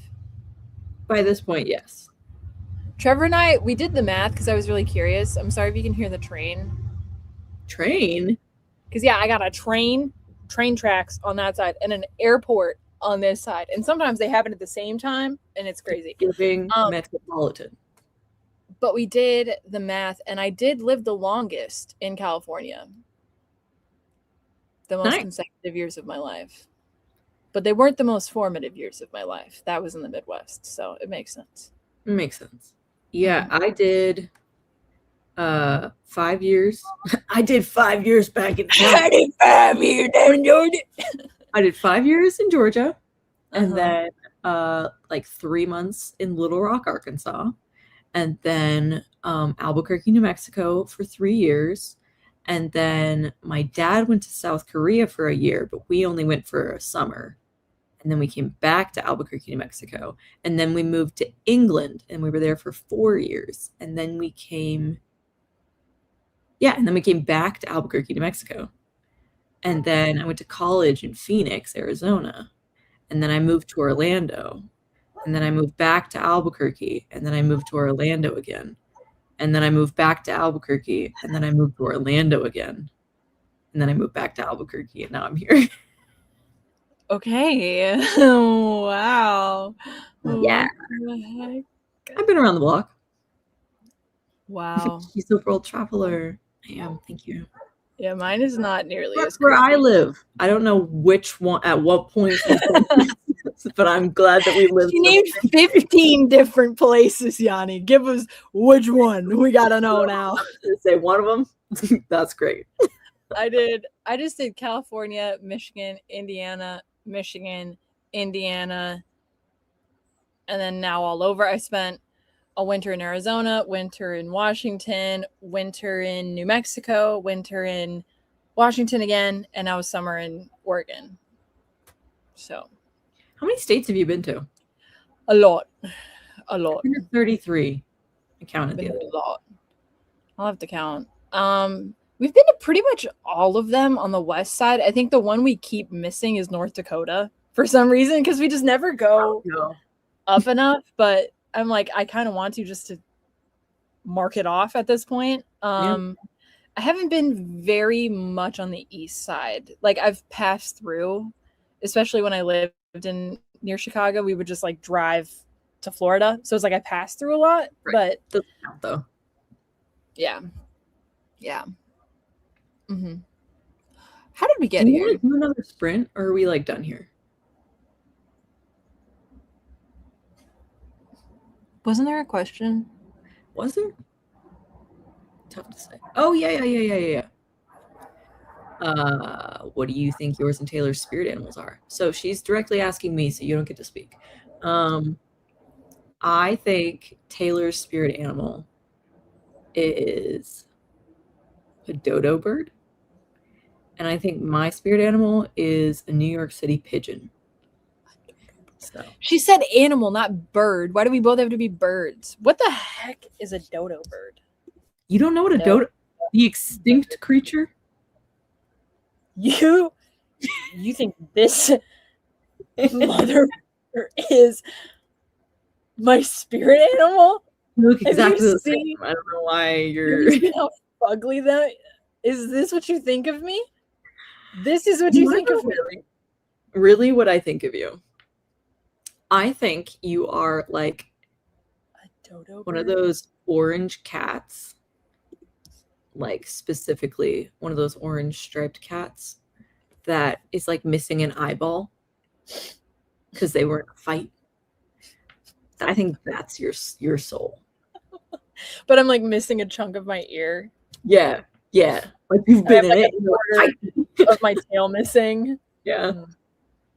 By this point, yes.
Trevor and I, we did the math because I was really curious. I'm sorry if you can hear the train.
Train?
Because, yeah, I got a train tracks on that side, and an airport on this side. And sometimes they happen at the same time, and it's crazy.
Giving metropolitan.
But we did the math, and I did live the longest in California. The most consecutive years of my life. But they weren't the most formative years of my life. That was in the Midwest, so it makes sense.
It makes sense. Yeah, I did 5 years. I did 5 years back in Georgia.
I did 5 years in Georgia.
I did 5 years in Georgia, and then like 3 months in Little Rock, Arkansas, and then Albuquerque, New Mexico for 3 years. And then my dad went to South Korea for a year, but we only went for a summer. And then we came back to Albuquerque, New Mexico. And then we moved to England, and we were there for 4 years. And then we came back to Albuquerque, New Mexico. And then I went to college in Phoenix, Arizona. And then I moved to Orlando. And then I moved back to Albuquerque. And then I moved to Orlando again. And then I moved back to Albuquerque. And then I moved to Orlando again. And then I moved back to Albuquerque. And now I'm here.
Okay. Wow.
Yeah. I've been around the block.
Wow.
She's a world traveler. I am. Thank you.
Yeah, mine is not nearly
That's
as
where
crazy.
I live. I don't know which one at what point, but I'm glad that we live.
She named 15 different places, Yanni. Give us which one. We gotta know now.
Say one of them. That's great.
I just did California, Michigan, Indiana, Michigan, Indiana, and then now all over. I spent a winter in Arizona, winter in Washington, winter in New Mexico, winter in Washington again, and now summer in Oregon. So,
how many states have you been to?
A lot.
33. I counted the other day.
A lot. I'll have to count. We've been to pretty much all of them on the west side. I think the one we keep missing is North Dakota for some reason, because we just never go up enough. But I'm like, I kind of want to just to mark it off at this point. I haven't been very much on the east side. Like, I've passed through, especially when I lived near Chicago. We would just like drive to Florida. So it's like I passed through a lot, but
doesn't count though.
Yeah. Mm-hmm. How did we get
Do you
here?
want to do another sprint, or are we like done here?
Wasn't there a question?
Was there? Tough to say. Oh yeah. What do you think yours and Taylor's spirit animals are? So she's directly asking me, so you don't get to speak. I think Taylor's spirit animal is a dodo bird. And I think my spirit animal is a New York City pigeon. So
she said animal, not bird. Why do we both have to be birds? What the heck is a dodo bird?
You don't know what a dodo, the extinct creature?
You think this mother is my spirit animal?
You look exactly the same. I don't know why you're.
How ugly that is. This what you think of me? This is what you think of me?
Really, what I think of you? I think you are like
a dodo
one of those orange cats, like specifically one of those orange striped cats that is like missing an eyeball because they were in a fight. I think that's your soul.
But I'm like missing a chunk of my ear.
Yeah. Like you've been in it.
Like of my tail missing.
Yeah.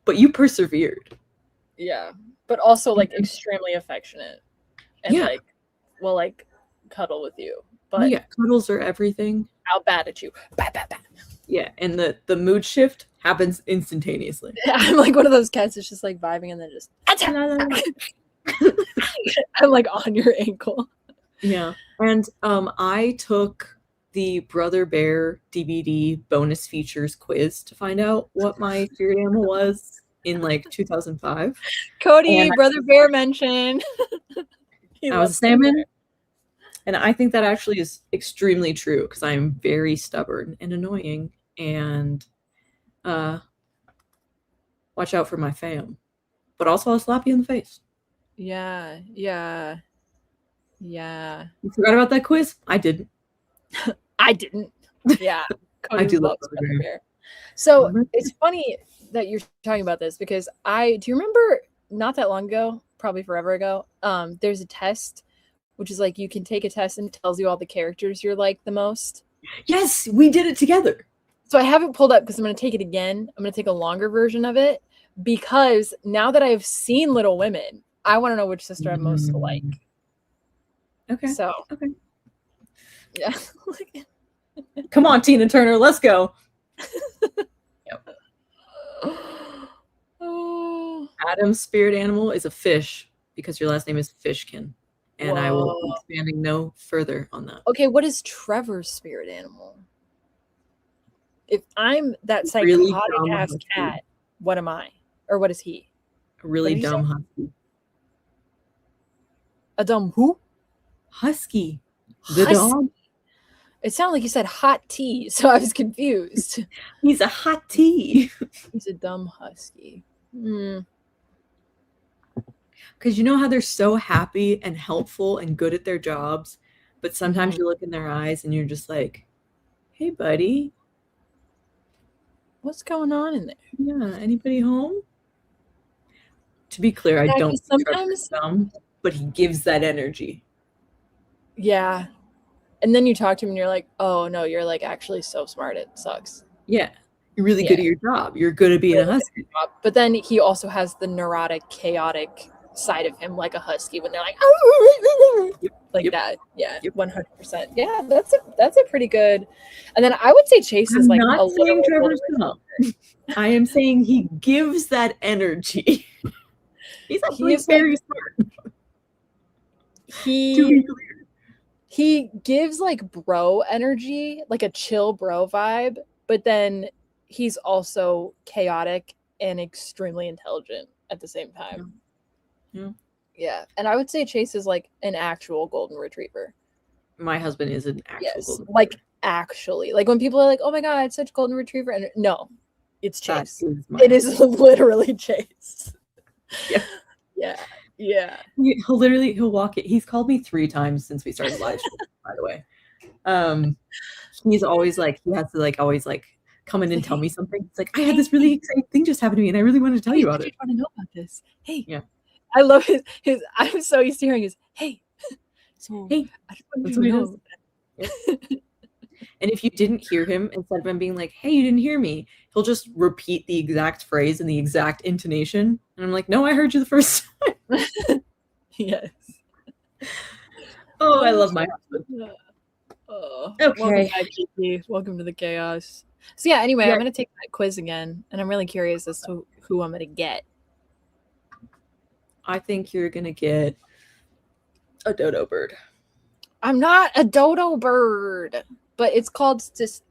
But you persevered.
Yeah. But also like extremely affectionate. And like will like cuddle with you. But
yeah, cuddles are everything.
I'll bat at you. Bat.
Yeah, and the mood shift happens instantaneously.
I'm like one of those cats that's just like vibing and then just I'm like on your ankle.
Yeah. And I took the Brother Bear DVD bonus features quiz to find out what my spirit animal was in like 2005.
Cody, Brother Bear mentioned.
I was a salmon. And I think that actually is extremely true because I am very stubborn and annoying and watch out for my fam. But also I'll slap you in the face.
Yeah.
You forgot about that quiz? I didn't.
I didn't. Yeah.
I do love Brother
Bear. So it's funny that you're talking about this because do you remember not that long ago, probably forever ago, there's a test which is like you can take a test and it tells you all the characters you're like the most.
Yes, we did it together.
So I have it pulled up because I'm going to take it again. I'm going to take a longer version of it because now that I've seen Little Women, I want to know which sister I'm most like.
Okay.
So.
Okay.
Yeah.
Come on, Tina Turner, let's go. Yep. Adam's spirit animal is a fish because your last name is Fishkin. And I will be expanding no further on that.
Okay, what is Trevor's spirit animal? If I'm that psychotic
really
ass cat, what am I? Or what is he?
A really dumb husky.
A dumb who?
Husky. The dog.
It sounded like you said hot tea, so I was confused.
He's a hot tea.
He's a dumb husky.
Because you know how they're so happy and helpful and good at their jobs, but sometimes you look in their eyes and you're just like, hey, buddy.
What's going on in there?
Yeah, anybody home? To be clear, I don't sometimes dumb, but he gives that energy.
Yeah. And then you talk to him and you're like, oh, no, you're like actually so smart. It sucks.
Yeah. You're really good at your job. You're good at being a husky.
But then he also has the neurotic, chaotic side of him like a husky when they're like that. Yeah, 100%. Yeah, that's a pretty good. And then I would say Chase is like a little Trevor's
I am saying he gives that energy. He's actually very smart.
He gives like bro energy, like a chill bro vibe, but then he's also chaotic and extremely intelligent at the same time. Yeah. And I would say Chase is like an actual golden retriever.
My husband is an actual golden retriever.
Like actually. Like when people are like, oh my God, it's such golden retriever. And no, it's Chase. It is literally Chase. Yeah.
He'll walk it. He's called me 3 times since we started live streaming, by the way. He's always like, he has to like always like come in and tell me something. It's like, I had this really exciting thing just happen to me, and I really wanted to tell you about it.
I just want to know about this. Hey,
yeah,
I love his. I'm so used to hearing his. Hey, so
hey,
I just wanted
that's
to
what he
know.
does. And if you didn't hear him, instead of him being like, hey, you didn't hear me, he'll just repeat the exact phrase and the exact intonation. And I'm like, no, I heard you the first time.
Yes.
Oh, I love my husband.
Oh,
okay.
Welcome back, Kiki. Welcome to the chaos. So yeah, anyway, I'm going to take that quiz again, and I'm really curious as to who I'm going to get.
I think you're going to get a dodo bird.
I'm not a dodo bird, but it's called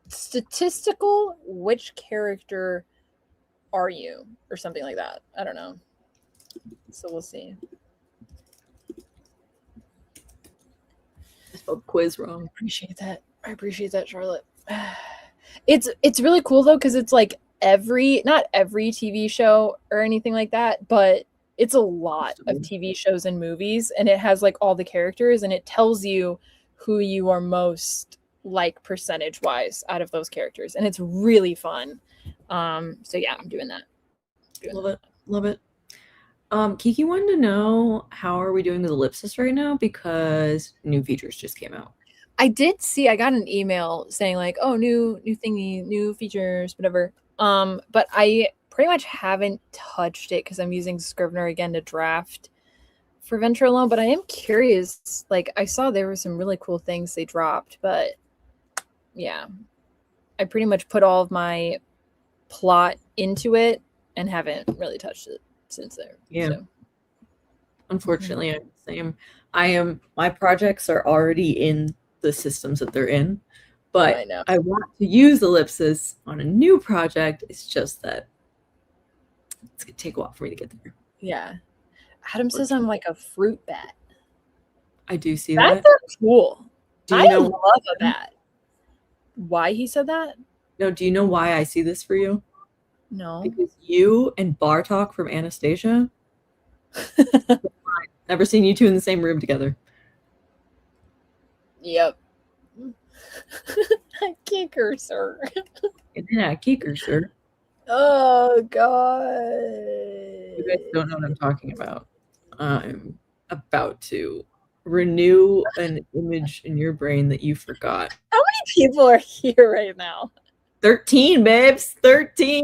statistical which character are you or something like that. I don't know. So we'll see.
I spelled quiz wrong.
I appreciate that, Charlotte. It's really cool though, because it's like not every TV show or anything like that, but it's a lot of TV shows and movies, and it has like all the characters, and it tells you who you are most like percentage wise out of those characters, and it's really fun. So yeah, I'm doing that.
Love it. Kiki wanted to know, how are we doing with ellipsis right now, because new features just came out.
I did see, I got an email saying like, oh, new thingy, new features, whatever. But I pretty much haven't touched it because I'm using Scrivener again to draft for Venture Alone. But I am curious, like I saw there were some really cool things they dropped, but yeah, I pretty much put all of my plot into it and haven't really touched it since there.
Yeah. So. Unfortunately, I'm the same. My projects are already in the systems that they're in, but I want to use ellipsis on a new project. It's just that it's gonna take a while for me to get there.
Yeah. Adam says I'm like a fruit bat.
I do see that.
That's cool. I love a bat. Why he said that?
No, do you know why I see this for you?
No.
Because you and Bartok from Anastasia. Never seen you two in the same room together.
Yep. Key cursor.
Yeah, key cursor.
Oh god.
You guys don't know what I'm talking about. I'm about to renew an image in your brain that you forgot.
How many people are here right now?
13, babes. 13.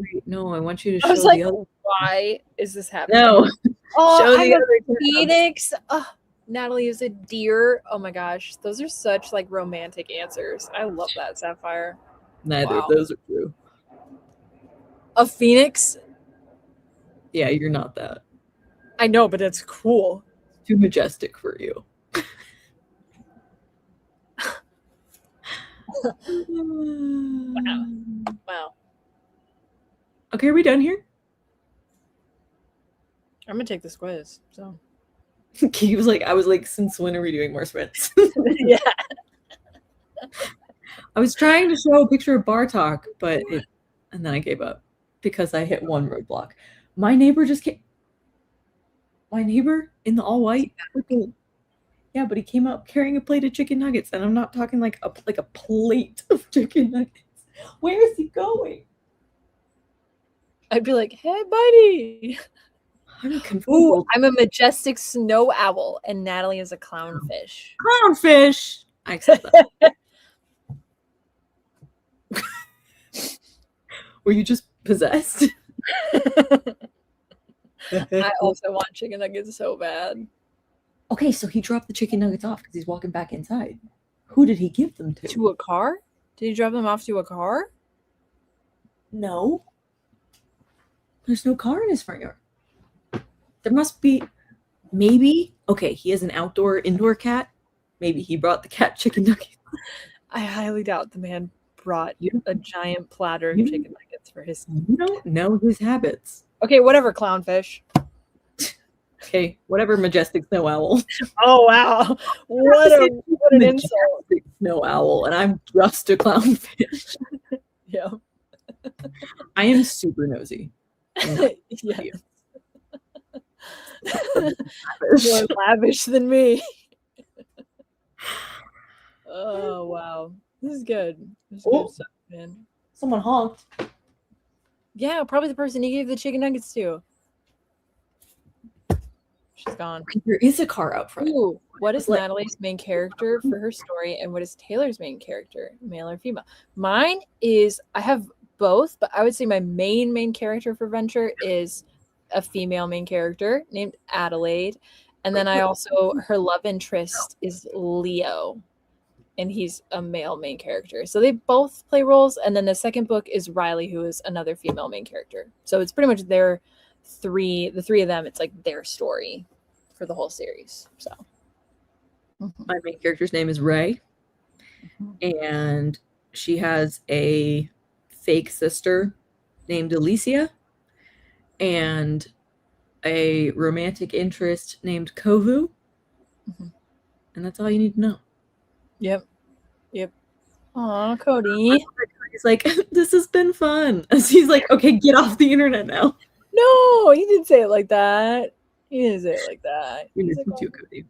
Wait, no, I want you to show the other.
Why is this happening?
No.
Oh, show the other Phoenix. Oh, Natalie is a deer. Oh my gosh, those are such like romantic answers. I love that, Sapphire.
Neither of those are true.
A phoenix?
Yeah, you're not that.
I know, but it's cool.
Too majestic for you.
Wow.
Okay, are we done here?
I'm gonna take this quiz. So
he was like, I was like, since when are we doing more sprints?
Yeah.
I was trying to show a picture of Bartok, and then I gave up because I hit one roadblock. My neighbor just came. My neighbor in the all white. Yeah, but he came up carrying a plate of chicken nuggets, and I'm not talking like a plate of chicken nuggets. Where is he going?
I'd be like, hey, buddy.
I'm confused.
Ooh, I'm a majestic snow owl, and Natalie is a clownfish.
Clownfish. I accept that. Were you just possessed?
I also want chicken nuggets so bad.
Okay, so he dropped the chicken nuggets off because he's walking back inside. Who did he give them to?
To a car? Did he drop them off to a car?
No. There's no car in his front yard. There must be, maybe, okay, he has an indoor cat. Maybe he brought the cat chicken nuggets.
I highly doubt the man brought a giant platter of chicken nuggets for his.
You don't know his habits.
Okay, whatever, clownfish.
Okay, whatever, majestic snow owl.
Oh, wow. What an insult.
Snow owl, and I'm just a clownfish.
Yeah.
I am super nosy.
Yeah. More lavish than me. Oh, wow. This is good. This is good stuff, man.
Someone honked.
Yeah, probably the person you gave the chicken nuggets to. She's gone.
There is a car out front.
Ooh, what is Natalie's main character for her story, and what is Taylor's main character, male or female? Mine is, I have both, but I would say my main character for Venture is a female main character named Adelaide. And then I also, her love interest is Leo, and he's a male main character. So they both play roles. And then the second book is Riley, who is another female main character. So it's pretty much the three of them, it's like their story for the whole series. So
my main character's name is Ray, and she has a fake sister named Alicia and a romantic interest named Kovu. And that's all you need to know.
Yep. Aw, Cody.
He's like, this has been fun. And he's like, okay, get off the internet now.
No, he didn't say it like that. He didn't say it like that.
You're listening to Cody.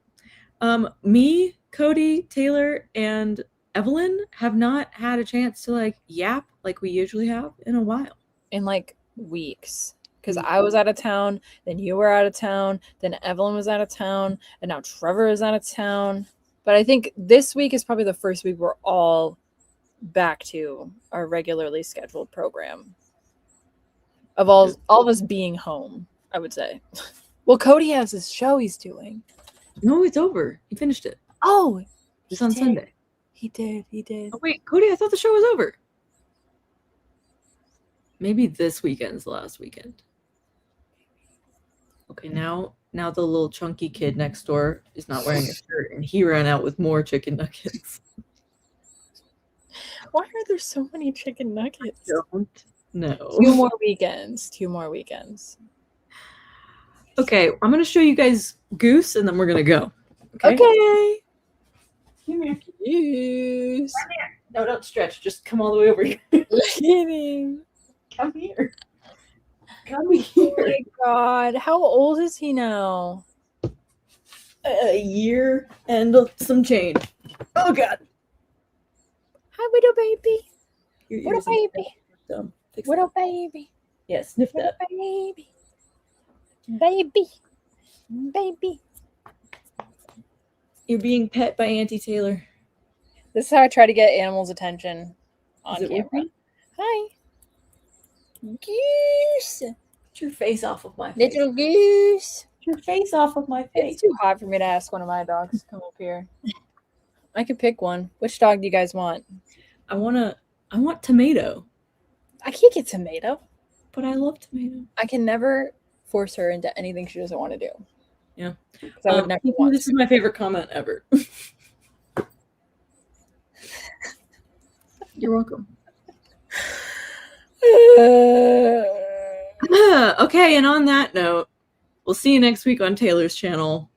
Me, Cody, Taylor, and Evelyn have not had a chance to like yap like we usually have in a while.
In like weeks. Because I was out of town, then you were out of town, then Evelyn was out of town, and now Trevor is out of town. But I think this week is probably the first week we're all back to our regularly scheduled program. Of all of us being home, I would say. Well, Cody has his show he's doing.
No, it's over. He finished it.
Oh,
it's on Sunday.
He did.
Oh, wait, Cody, I thought the show was over. Maybe this weekend's the last weekend. Okay, now the little chunky kid next door is not wearing a shirt, and he ran out with more chicken nuggets.
Why are there so many chicken nuggets?
I don't know.
2 more weekends.
Okay, I'm going to show you guys Goose, and then we're going to go. Okay. Come here.
Goose.
Come here. No, don't stretch. Just come all the way over here. Come here. Come here.
Oh my God. How old is he now?
A year and some change. Oh, God.
Hi, little baby.
Little baby.
Little baby.
Yeah, sniff that.
Baby.
You're being pet by Auntie Taylor.
This is how I try to get animals' attention on camera.
Working?
Hi. Goose.
Get your face off of my face.
Little goose.
Get your face off of my face.
It's too hot for me to ask one of my dogs to come up here. I could pick one. Which dog do you guys want?
I want Tomato.
I can't get Tomato.
But I love Tomato.
I can never force her into anything she doesn't want to do.
Yeah.
I would never want
this is my favorite comment ever. You're welcome. Okay, and on that note, we'll see you next week on Taylor's channel.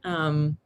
Bye.